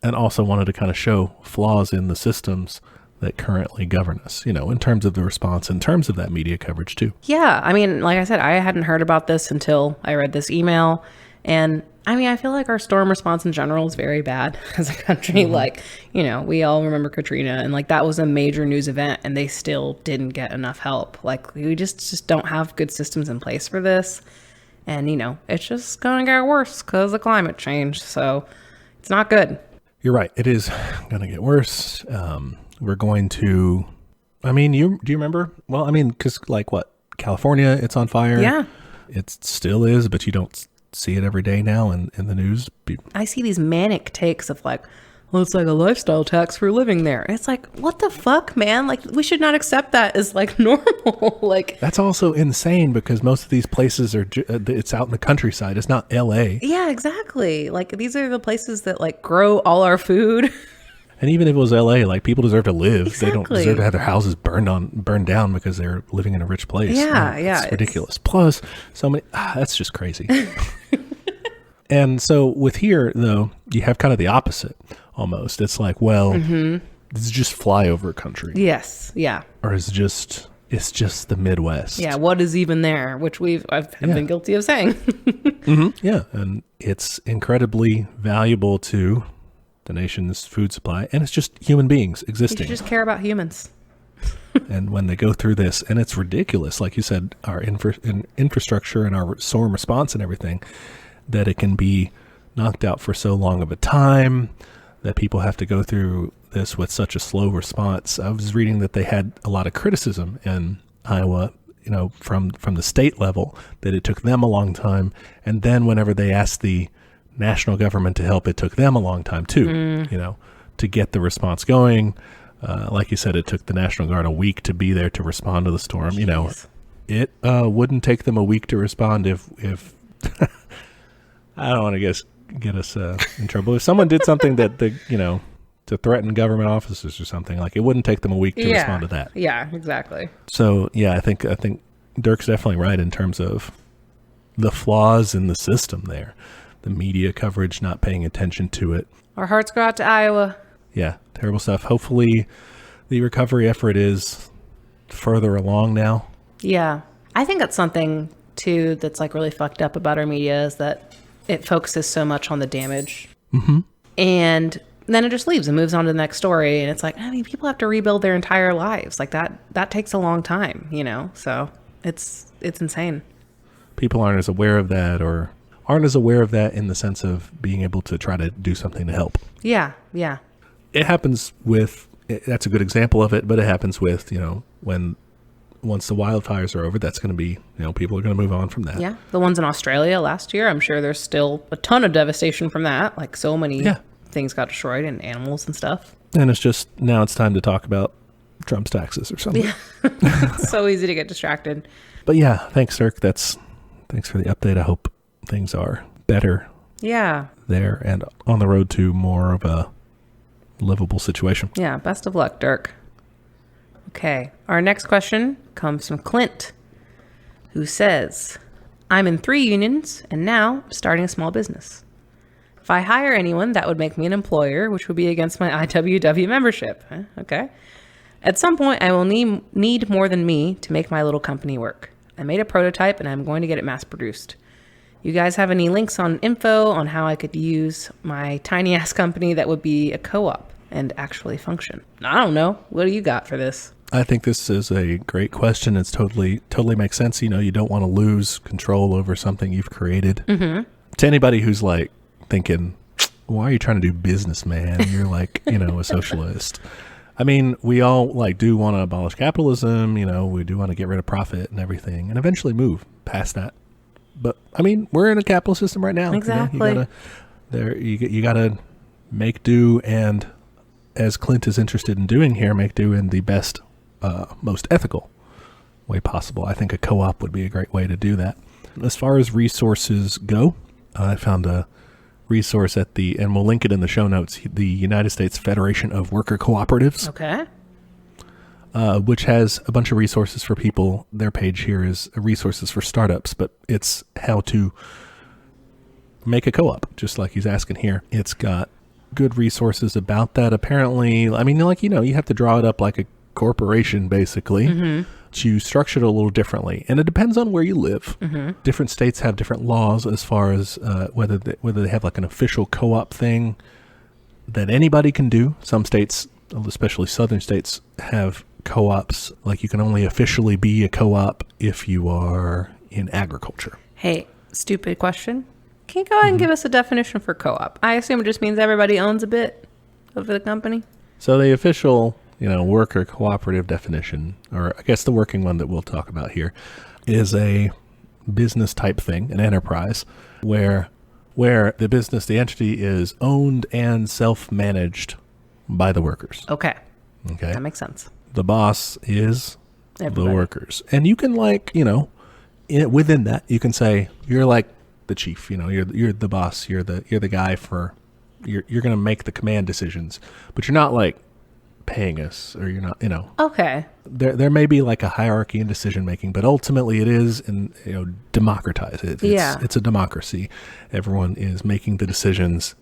and also wanted to kind of show flaws in the systems that currently govern us, in terms of the response, in terms of that media coverage too. Yeah. I mean, like I said, I hadn't heard about this until I read this email. And I mean, I feel like our storm response in general is very bad as a country. Like, we all remember Katrina, and like that was a major news event and they still didn't get enough help. Like we just don't have good systems in place for this. And, it's just going to get worse because of climate change. So it's not good. You're right. It is going to get worse. We're going to, do you remember? Well, because like what? California, it's on fire. Yeah. It still is, but you don't see it every day now in the news. I see these manic takes of like, well, it's like a lifestyle tax for living there. It's like, what the fuck, man? Like, we should not accept that as like normal. Like, that's also insane because most of these places are, it's out in the countryside. It's not LA. Yeah, exactly. Like, these are the places that like grow all our food. And even if it was LA, like people deserve to live. Exactly. They don't deserve to have their houses burned down because they're living in a rich place. Yeah, It's ridiculous. Plus, so many, that's just crazy. And so with here, though, you have kind of the opposite almost. It's like, well, this is just flyover country. Yes. Yeah. Or it's just the Midwest. Yeah. What is even there? Which I've been guilty of saying. Yeah. And it's incredibly valuable to the nation's food supply. And it's just human beings existing. You just care about humans. And when they go through this, and it's ridiculous, like you said, our infrastructure and our storm response and everything, that it can be knocked out for so long of a time, that people have to go through this with such a slow response. I was reading that they had a lot of criticism in Iowa, from the state level, that it took them a long time. And then whenever they asked the national government to help, it took them a long time too, to get the response going. Like you said, it took the National Guard a week to be there to respond to the storm. Jeez. It wouldn't take them a week to respond if I don't want to get us in trouble. If someone did something that to threaten government officers or something, like it wouldn't take them a week to respond to that. Yeah, exactly. So yeah, I think Dirk's definitely right in terms of the flaws in the system there, the media coverage, not paying attention to it. Our hearts go out to Iowa. Yeah, terrible stuff. Hopefully the recovery effort is further along now. Yeah. I think that's something too that's like really fucked up about our media is that it focuses so much on the damage. Mm-hmm. And then it just leaves and moves on to the next story. And it's like, people have to rebuild their entire lives. Like that takes a long time, So it's insane. People aren't as aware of that in the sense of being able to try to do something to help. Yeah. Yeah. It happens that's a good example of it, but it happens with, once the wildfires are over, that's going to be, people are going to move on from that. Yeah. The ones in Australia last year, I'm sure there's still a ton of devastation from that. Like so many things got destroyed and animals and stuff. And now it's time to talk about Trump's taxes or something. Yeah. It's so easy to get distracted. But yeah, thanks, Dirk. Thanks for the update. I hope things are better. Yeah. There and on the road to more of a livable situation. Yeah. Best of luck, Dirk. Okay. Our next question comes from Clint, who says, I'm in 3 unions and now starting a small business. If I hire anyone, that would make me an employer, which would be against my IWW membership. Okay. At some point, I will need more than me to make my little company work. I made a prototype and I'm going to get it mass produced. You guys have any links on info on how I could use my tiny ass company that would be a co-op and actually function? I don't know. What do you got for this? I think this is a great question. It's totally makes sense. You don't want to lose control over something you've created. Mm-hmm. To anybody who's like thinking, why are you trying to do business, man? You're like, a socialist. We all do want to abolish capitalism. We do want to get rid of profit and everything and eventually move past that. But we're in a capitalist system right now. Exactly. You gotta make do, and as Clint is interested in doing here, make do in the best, most ethical way possible. I think a co-op would be a great way to do that. As far as resources go, I found a resource and we'll link it in the show notes, the United States Federation of Worker Cooperatives. Okay. Which has a bunch of resources for people. Their page here is resources for startups, but it's how to make a co-op, just like he's asking here. It's got good resources about that. Apparently, I mean, like, you have to draw it up like a corporation, basically. You structure it a little differently, and it depends on where you live. Different states have different laws as far as whether they have like an official co-op thing that anybody can do. Some states, especially southern states, have co-ops. Like, you can only officially be a co-op if you are in agriculture. Hey, stupid question. Can you go ahead and give us a definition for co-op? I assume it just means everybody owns a bit of the company. So the official, worker cooperative definition, or I guess the working one that we'll talk about here, is a business type thing, an enterprise, where the business, the entity, is owned and self-managed by the workers. Okay. Okay. That makes sense. The boss is Everybody. the workers. And you can, like, within that, you can say you're like the chief, you're the boss, you're the guy for, you're going to make the command decisions, but you're not like paying us, or you're not, Okay. there may be like a hierarchy in decision making, but ultimately it is, and democratize it. It's a democracy. Everyone is making the decisions,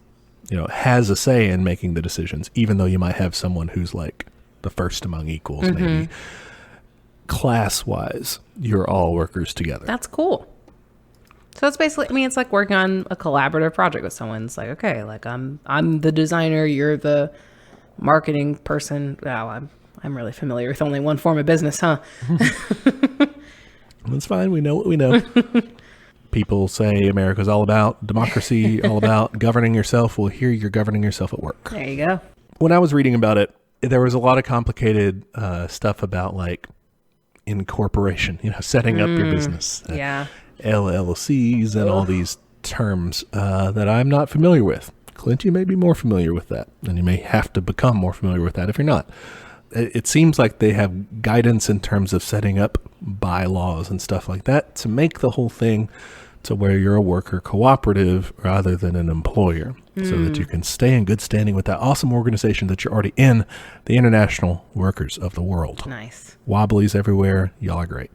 has a say in making the decisions, even though you might have someone who's like the first among equals, maybe. Class wise, you're all workers together. That's cool. So it's basically, I mean, it's like working on a collaborative project with someone. It's like, okay, like I'm the designer, you're the marketing person. Wow, I'm really familiar with only one form of business, huh? That's fine. We know what we know. People say America's all about democracy, all about governing yourself. Well, here you're governing yourself at work. There you go. When I was reading about it, there was a lot of complicated stuff about like incorporation, setting up your business. Yeah. LLCs and all these terms that I'm not familiar with. Clint, you may be more familiar with that, and you may have to become more familiar with that if you're not. It seems like they have guidance in terms of setting up bylaws and stuff like that to make the whole thing to where you're a worker cooperative rather than an employer, so that you can stay in good standing with that awesome organization that you're already in, the International Workers of the World. Nice. Wobblies everywhere. Y'all are great.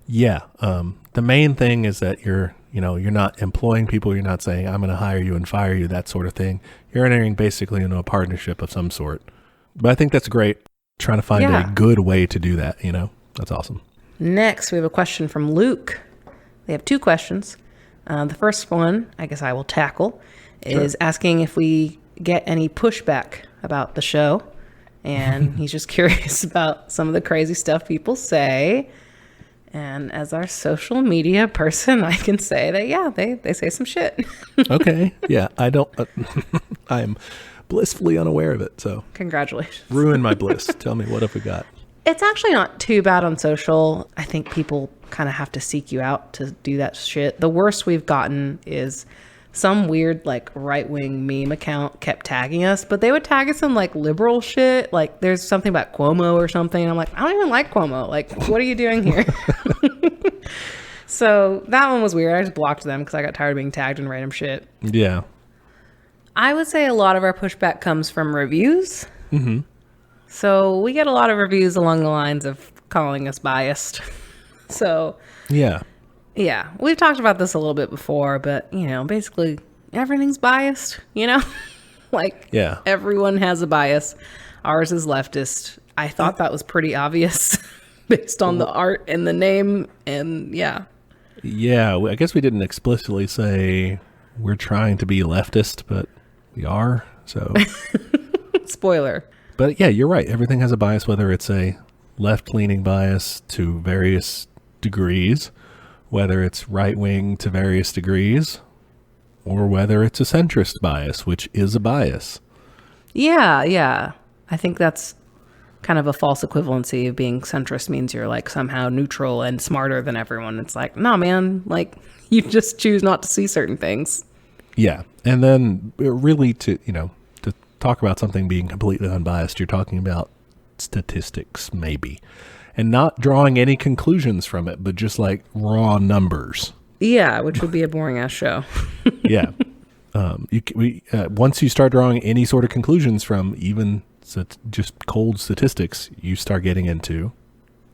Yeah. The main thing is that you're not employing people. You're not saying, I'm going to hire you and fire you, that sort of thing. You're entering basically into a partnership of some sort. But I think that's great. Trying to find a good way to do that, That's awesome. Next, we have a question from Luke. They have two questions. The first one, I guess I will tackle, is asking if we get any pushback about the show. And he's just curious about some of the crazy stuff people say. And as our social media person, I can say that, they say some shit. Okay. Yeah, I don't, I am blissfully unaware of it. So Congratulations. Ruin my bliss. Tell me, what have we got? It's actually not too bad on social. I think people kind of have to seek you out to do that shit. The worst we've gotten is some weird like right-wing meme account kept tagging us, but they would tag us in like liberal shit. Like there's something about Cuomo or something. I'm like, I don't even like Cuomo. Like, what are you doing here? So that one was weird. I just blocked them because I got tired of being tagged in random shit. Yeah. I would say a lot of our pushback comes from reviews. Mm-hmm. So we get a lot of reviews along the lines of calling us biased. So Yeah. yeah, we've talked about this a little bit before, but basically everything's biased, like everyone has a bias. Ours is leftist. I thought that was pretty obvious based on the art and the name. And yeah, I guess we didn't explicitly say we're trying to be leftist, but we are. So spoiler. But yeah, you're right. Everything has a bias, whether it's a left-leaning bias to various degrees, whether it's right-wing to various degrees, or whether it's a centrist bias, which is a bias. Yeah. I think that's kind of a false equivalency of being centrist means you're like somehow neutral and smarter than everyone. It's like, no, man, like you just choose not to see certain things. Yeah. And then really to talk about something being completely unbiased, you're talking about statistics, maybe, and not drawing any conclusions from it, but just like raw numbers. Yeah, which would be a boring ass show. Yeah. Once you start drawing any sort of conclusions from even just cold statistics, you start getting into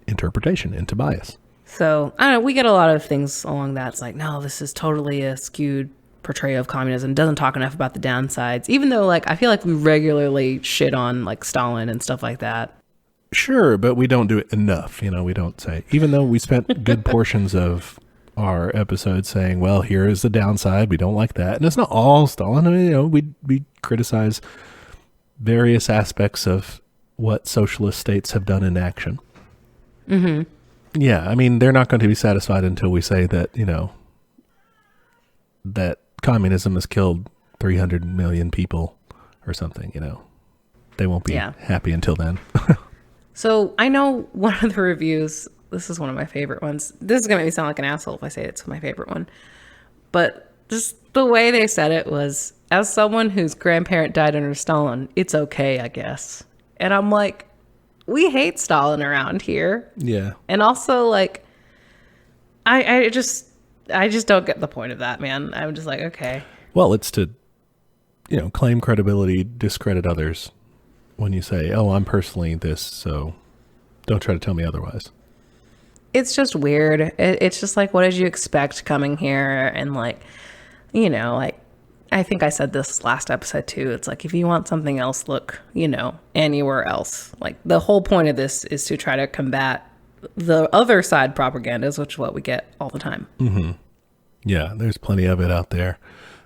interpretation, into bias. So I don't know. We get a lot of things along that. It's like, no, this is totally a skewed portrayal of communism. Doesn't talk enough about the downsides, even though like I feel like we regularly shit on like Stalin and stuff like that. Sure, but we don't do it enough. We don't say, even though we spent good portions of our episode saying, well, here is the downside. We don't like that. And it's not all Stalin. I mean, we criticize various aspects of what socialist states have done in action. Mm-hmm. Yeah, I mean, they're not going to be satisfied until we say that, that communism has killed 300 million people or something, They won't be happy until then. So I know one of the reviews, this is one of my favorite ones. This is going to make me sound like an asshole if I say it's my favorite one. But just the way they said it was, as someone whose grandparent died under Stalin, it's okay, I guess. And I'm like, we hate Stalin around here. Yeah. And also, like, I just don't get the point of that, man. I'm just like, okay. Well, it's to, claim credibility, discredit others when you say, oh, I'm personally this, so don't try to tell me otherwise. It's just weird. It's just like, what did you expect coming here? And like, like, I think I said this last episode too. It's like, if you want something else, look, anywhere else. Like the whole point of this is to try to combat the other side propagandas, which is what we get all the time. Mm-hmm. Yeah, there's plenty of it out there.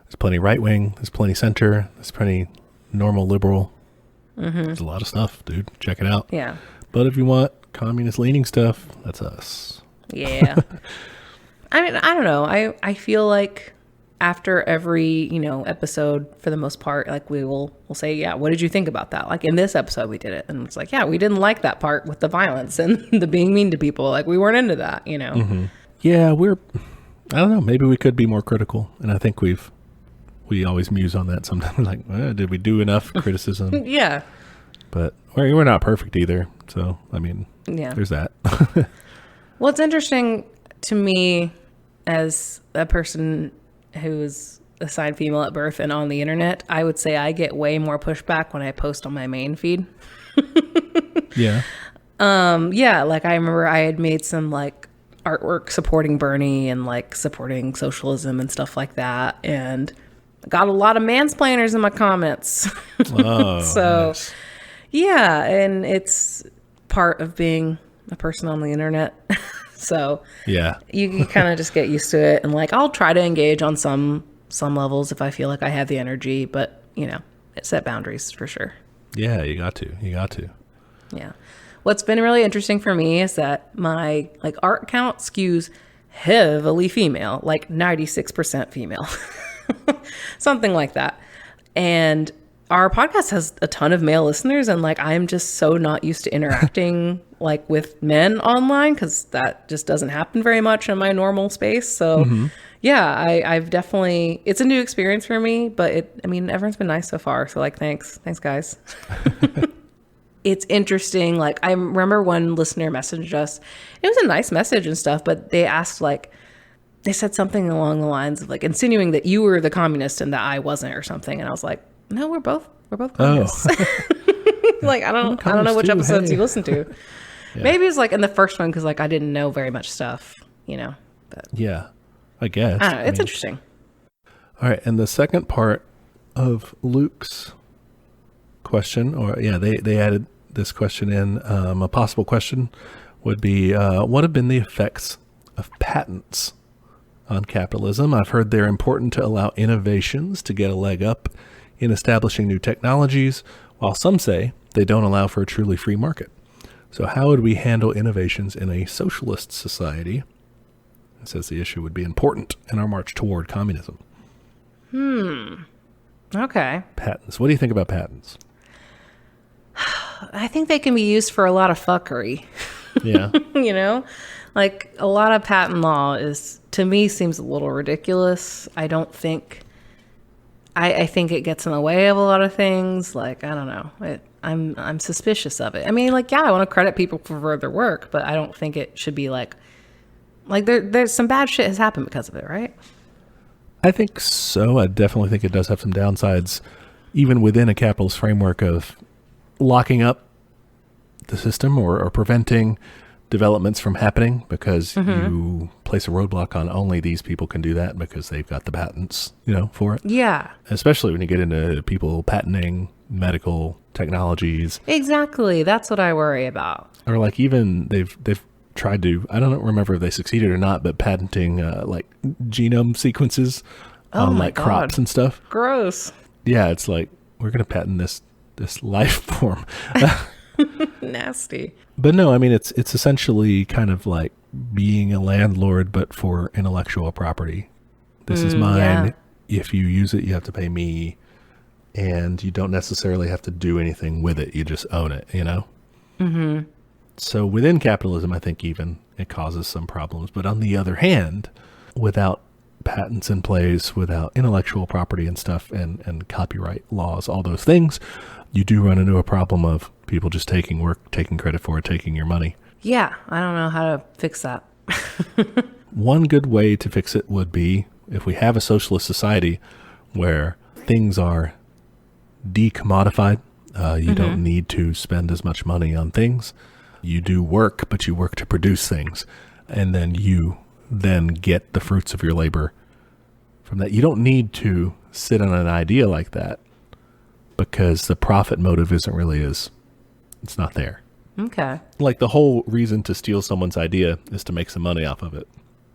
There's plenty right wing. There's plenty center. There's plenty normal liberal. Mm-hmm. There's a lot of stuff, dude. Check it out. Yeah. But if you want communist leaning stuff, that's us. Yeah. I mean, I don't know. I feel like after every, episode, for the most part, like we'll say, yeah, what did you think about that? Like in this episode, we did it. And it's like, yeah, we didn't like that part with the violence and the being mean to people. Like we weren't into that, Mm-hmm. Yeah, I don't know. Maybe we could be more critical. And I think we always muse on that sometimes. Like, did we do enough criticism? Yeah. But we're not perfect either. So, I mean, there's that. Well, it's interesting to me as a person who is assigned female at birth and on the internet. I would say I get way more pushback when I post on my main feed. Yeah. Yeah. Like I remember I had made some like artwork supporting Bernie and like supporting socialism and stuff like that. And got a lot of mansplainers in my comments. Oh, so nice. Yeah. And it's part of being a person on the internet. So yeah, you kind of just get used to it. And like, I'll try to engage on some levels if I feel like I have the energy, but set boundaries for sure. Yeah, you got to. Yeah. What's been really interesting for me is that my like art count skews heavily female, like 96% female, something like that. And our podcast has a ton of male listeners, and like I'm just so not used to interacting like with men online because that just doesn't happen very much in my normal space. So yeah, I've definitely, it's a new experience for me, but everyone's been nice so far. So like, thanks guys. It's interesting. Like I remember one listener messaged us. It was a nice message and stuff, but they asked like, they said something along the lines of like insinuating that you were the communist and that I wasn't or something. And I was like, no, we're both communists. Like, I don't know which episodes you listen to. Yeah. Maybe it's like in the first one, cause like I didn't know very much stuff, but yeah, I guess. I don't know, it's interesting. All right. And the second part of Luke's question, they added this question in, a possible question would be, what have been the effects of patents on capitalism? I've heard they're important to allow innovations to get a leg up in establishing new technologies, while some say they don't allow for a truly free market. So how would we handle innovations in a socialist society? It says the issue would be important in our march toward communism. Okay. Patents. What do you think about patents? I think they can be used for a lot of fuckery. Yeah. Like a lot of patent law to me seems a little ridiculous. I think it gets in the way of a lot of things. Like, I don't know. I'm suspicious of it. I mean, like, yeah, I want to credit people for their work, but I don't think it should be like there's some bad shit has happened because of it, right? I think so. I definitely think it does have some downsides, even within a capitalist framework of locking up the system or preventing developments from happening because you place a roadblock on only these people can do that because they've got the patents, for it. Yeah. Especially when you get into people patenting medical technologies. Exactly. That's what I worry about. Or like even they've tried to, I don't remember if they succeeded or not, but patenting like genome sequences on like crops and stuff. Gross. Yeah, it's like we're going to patent this life form. Nasty. But no, I mean it's essentially kind of like being a landlord but for intellectual property. This is mine. Yeah. If you use it, you have to pay me, and you don't necessarily have to do anything with it. You just own it, Mm-hmm. So within capitalism, I think even it causes some problems. But on the other hand, without patents in place, without intellectual property and stuff and copyright laws, all those things, you do run into a problem of people just taking work, taking credit for it, taking your money. Yeah, I don't know how to fix that. One good way to fix it would be if we have a socialist society where things are decommodified. You don't need to spend as much money on things. You do work, but you work to produce things. And then you then get the fruits of your labor from that. You don't need to sit on an idea like that because the profit motive isn't really it's not there. Okay. Like the whole reason to steal someone's idea is to make some money off of it.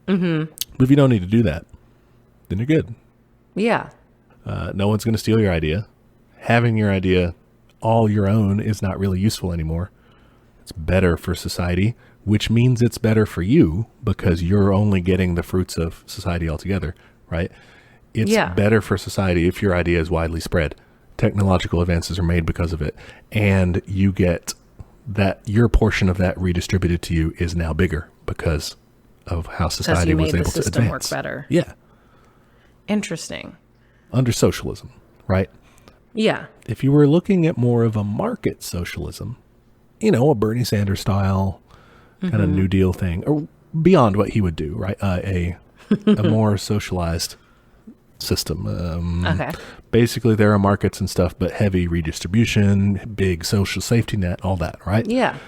Mm-hmm. But if you don't need to do that, then you're good. Yeah. No one's going to steal your idea. Having your idea all your own is not really useful anymore. It's better for society, which means it's better for you because you're only getting the fruits of society altogether, right? It's better for society if your idea is widely spread. Technological advances are made because of it. And you get that your portion of that redistributed to you is now bigger because of how society was able to advance. Because you made the system work better. Yeah. Interesting. Under socialism, right? Yeah. If you were looking at more of a market socialism, a Bernie Sanders style kind of New Deal thing, or beyond what he would do, right? A more socialized system. Okay. Basically, there are markets and stuff, but heavy redistribution, big social safety net, all that, right? Yeah.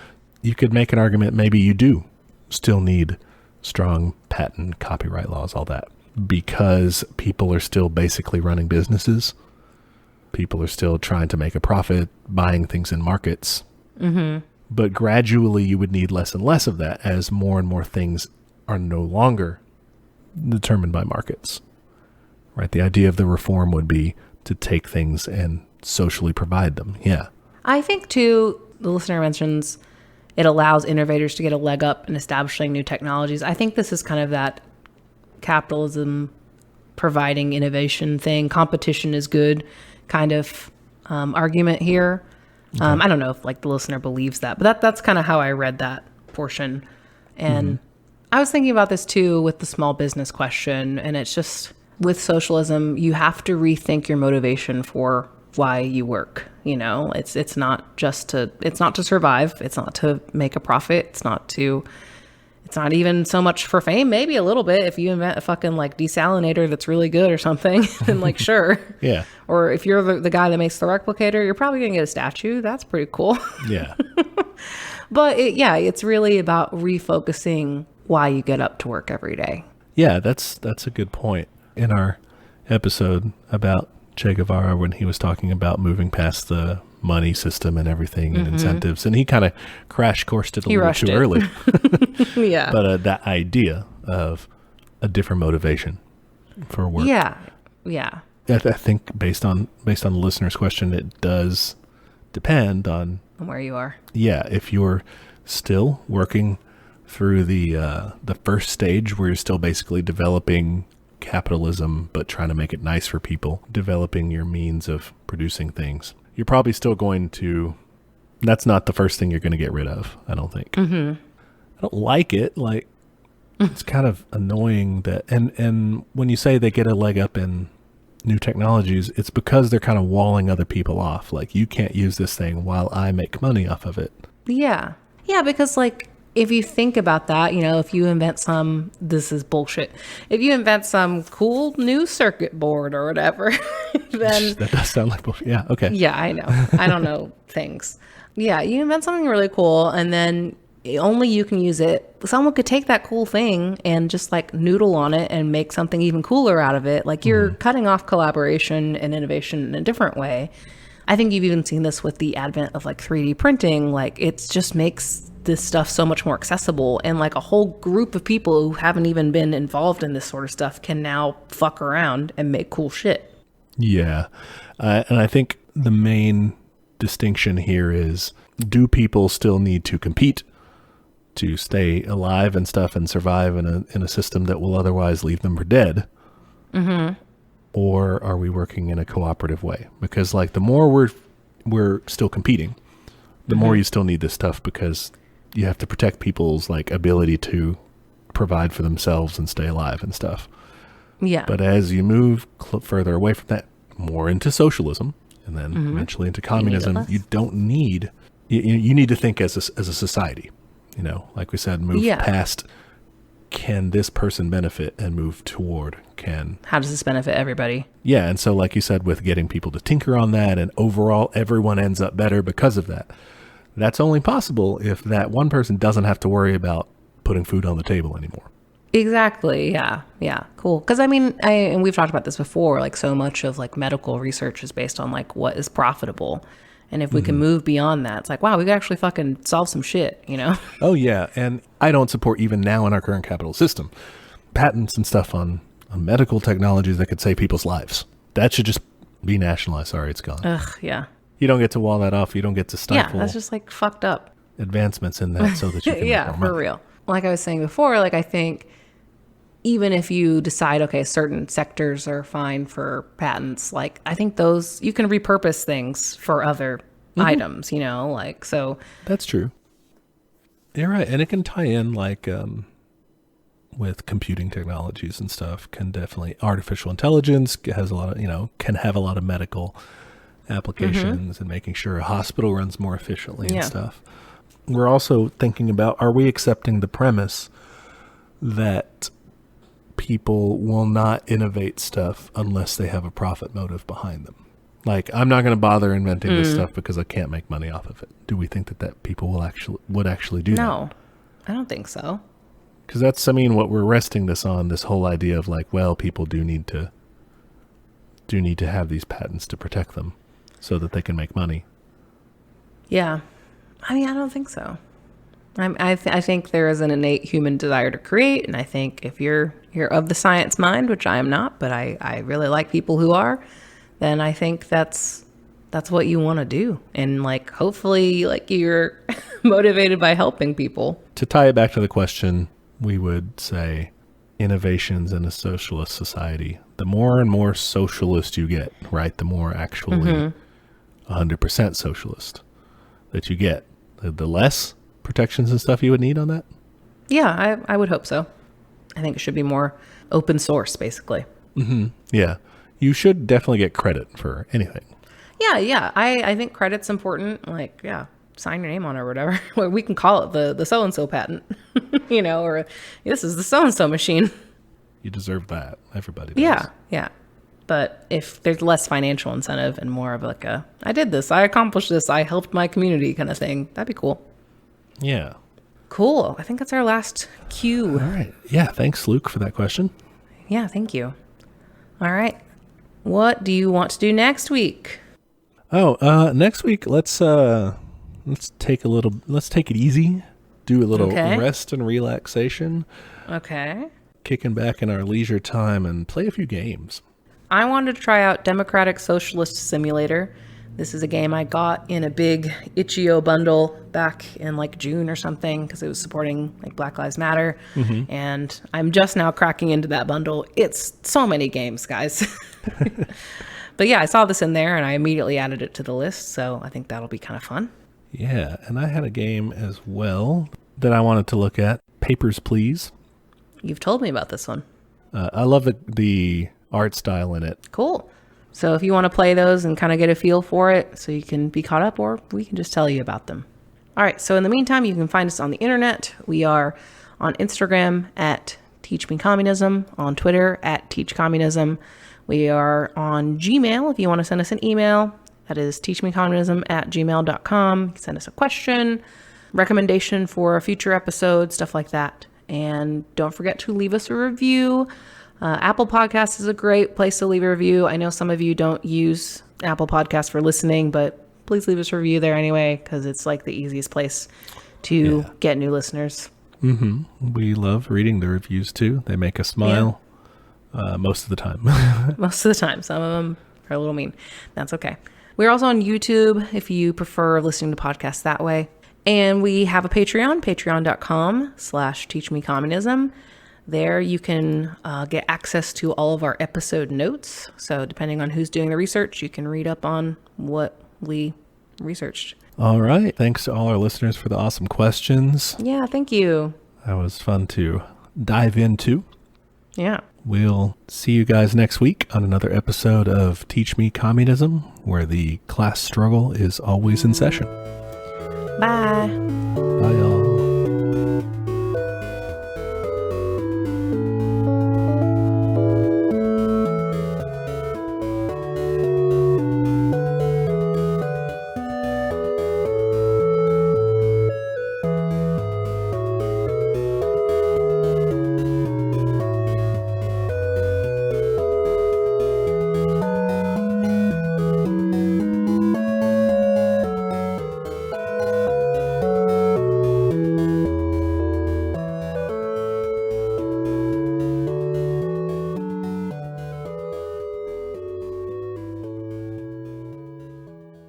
You could make an argument maybe you do still need strong patent, copyright laws, all that, because people are still basically running businesses. People are still trying to make a profit, buying things in markets. Mm-hmm. But gradually you would need less and less of that as more and more things are no longer determined by markets, right? The idea of the reform would be to take things and socially provide them. Yeah. I think, too, the listener mentions it allows innovators to get a leg up in establishing new technologies. I think this is kind of that capitalism providing innovation thing. Competition is good kind of argument here. Okay. I don't know if the listener believes that, but that's kind of how I read that portion. And I was thinking about this too with the small business question. And it's just with socialism, you have to rethink your motivation for why you work. It's not to survive. It's not to make a profit. It's not even so much for fame, maybe a little bit. If you invent a fucking desalinator that's really good or something, then sure. Yeah. Or if you're the guy that makes the replicator, you're probably going to get a statue. That's pretty cool. Yeah. But it's really about refocusing why you get up to work every day. Yeah, that's a good point. In our episode about Che Guevara, when he was talking about moving past the money system and everything and incentives, and he kind of crash coursed it a little too early. Yeah. But that idea of a different motivation for work. Yeah. I think based on the listener's question, it does depend on where you are. Yeah, if you're still working through the first stage where you're still basically developing capitalism but trying to make it nice for people, developing your means of producing things, you're probably still going to, that's not the first thing you're going to get rid of, I don't think. I don't like it. It's kind of annoying that, and when you say they get a leg up in new technologies, it's because they're kind of walling other people off. You can't use this thing while I make money off of it. Yeah. Yeah, because if you think about that, if you invent this is bullshit. If you invent some cool new circuit board or whatever, then... That does sound like bullshit. Yeah, okay. Yeah, I know. I don't know things. Yeah, you invent something really cool, and then only you can use it. Someone could take that cool thing and just like noodle on it and make something even cooler out of it. Like you're cutting off collaboration and innovation in a different way. I think you've even seen this with the advent of like 3D printing. Like it just makes this stuff so much more accessible, and like a whole group of people who haven't even been involved in this sort of stuff can now fuck around and make cool shit. Yeah. And I think the main distinction here is, do people still need to compete to stay alive and stuff and survive in a system that will otherwise leave them for dead? Or are we working in a cooperative way? Because like the more we're still competing, the more you still need this stuff, because you have to protect people's like ability to provide for themselves and stay alive and stuff. Yeah. But as you move further away from that, more into socialism, and then eventually into communism, you don't need, you need to think as a society, you know, like we said, move past, can this person benefit, and move toward, how does this benefit everybody? Yeah. And so like you said, with getting people to tinker on that, and overall everyone ends up better because of that. That's only possible if that one person doesn't have to worry about putting food on the table anymore. Exactly. Yeah. Yeah. Cool. Because I mean, and we've talked about this before, like so much of like medical research is based on like what is profitable. And if we can move beyond that, it's like, wow, we could actually fucking solve some shit, you know? Oh, yeah. And I don't support, even now in our current capital system, patents and stuff on medical technologies that could save people's lives. That should just be nationalized. Sorry, it's gone. Ugh, yeah. You don't get to wall that off. You don't get to stifle. Yeah, that's just like fucked up. Advancements in that so that you can yeah, make more for money. real. Like I was saying before, like I think even if you decide, okay, certain sectors are fine for patents, like I think those, you can repurpose things for other items, you know, like, so. That's true. You're right. And it can tie in like with computing technologies and stuff, can definitely, artificial intelligence has a lot of, you know, can have a lot of medical applications and making sure a hospital runs more efficiently and stuff. We're also thinking about, are we accepting the premise that people will not innovate stuff unless they have a profit motive behind them? Like, I'm not going to bother inventing this stuff because I can't make money off of it. Do we think that people would actually do that? No, I don't think so. Because that's, I mean, what we're resting this on, this whole idea of like, well, people do need to have these patents to protect them so that they can make money. Yeah. I mean, I don't think so. I think there is an innate human desire to create, and I think if you're of the science mind, which I am not, but I really like people who are, then I think that's what you want to do, and like hopefully like you're motivated by helping people. To tie it back to the question, we would say innovations in a socialist society. The more and more socialist you get, right, the more actually 100% socialist that you get, the less protections and stuff you would need on that? Yeah, I would hope so. I think it should be more open source, basically. Yeah. You should definitely get credit for anything. Yeah. I think credit's important. Like, yeah, sign your name on it or whatever. We can call it the so-and-so patent, you know, or this is the so-and-so machine. You deserve that. Everybody does. Yeah. But if there's less financial incentive and more of like I did this, I accomplished this, I helped my community kind of thing, that'd be cool. Yeah. Cool. I think that's our last cue. All right. Yeah. Thanks, Luke, for that question. Yeah. Thank you. All right. What do you want to do next week? Oh, next week, let's take it easy. Do a little rest and relaxation. Okay. Kicking back in our leisure time and play a few games. I wanted to try out Democratic Socialist Simulator. This is a game I got in a big itch.io bundle back in like June or something because it was supporting like Black Lives Matter. And I'm just now cracking into that bundle. It's so many games, guys. But yeah, I saw this in there and I immediately added it to the list. So I think that'll be kind of fun. Yeah. And I had a game as well that I wanted to look at. Papers, Please. You've told me about this one. I love the art style in it. Cool. So if you want to play those and kind of get a feel for it so you can be caught up, or we can just tell you about them. All right. So in the meantime, you can find us on the internet. We are on Instagram at teachmecommunism, on Twitter at teachcommunism. We are on Gmail. If you want to send us an email, that is teachmecommunism@gmail.com. You can send us a question, recommendation for a future episode, stuff like that. And don't forget to leave us a review. Apple Podcasts is a great place to leave a review. I know some of you don't use Apple Podcasts for listening, but please leave us a review there anyway, because it's like the easiest place to get new listeners. We love reading the reviews too. They make us smile most of the time. Most of the time. Some of them are a little mean. That's okay. We're also on YouTube if you prefer listening to podcasts that way. And we have a Patreon, patreon.com/teachmecommunism. There you can get access to all of our episode notes. So depending on who's doing the research, you can read up on what we researched. All right. Thanks to all our listeners for the awesome questions. Yeah, thank you. That was fun to dive into. Yeah. We'll see you guys next week on another episode of Teach Me Communism, where the class struggle is always in session. Bye.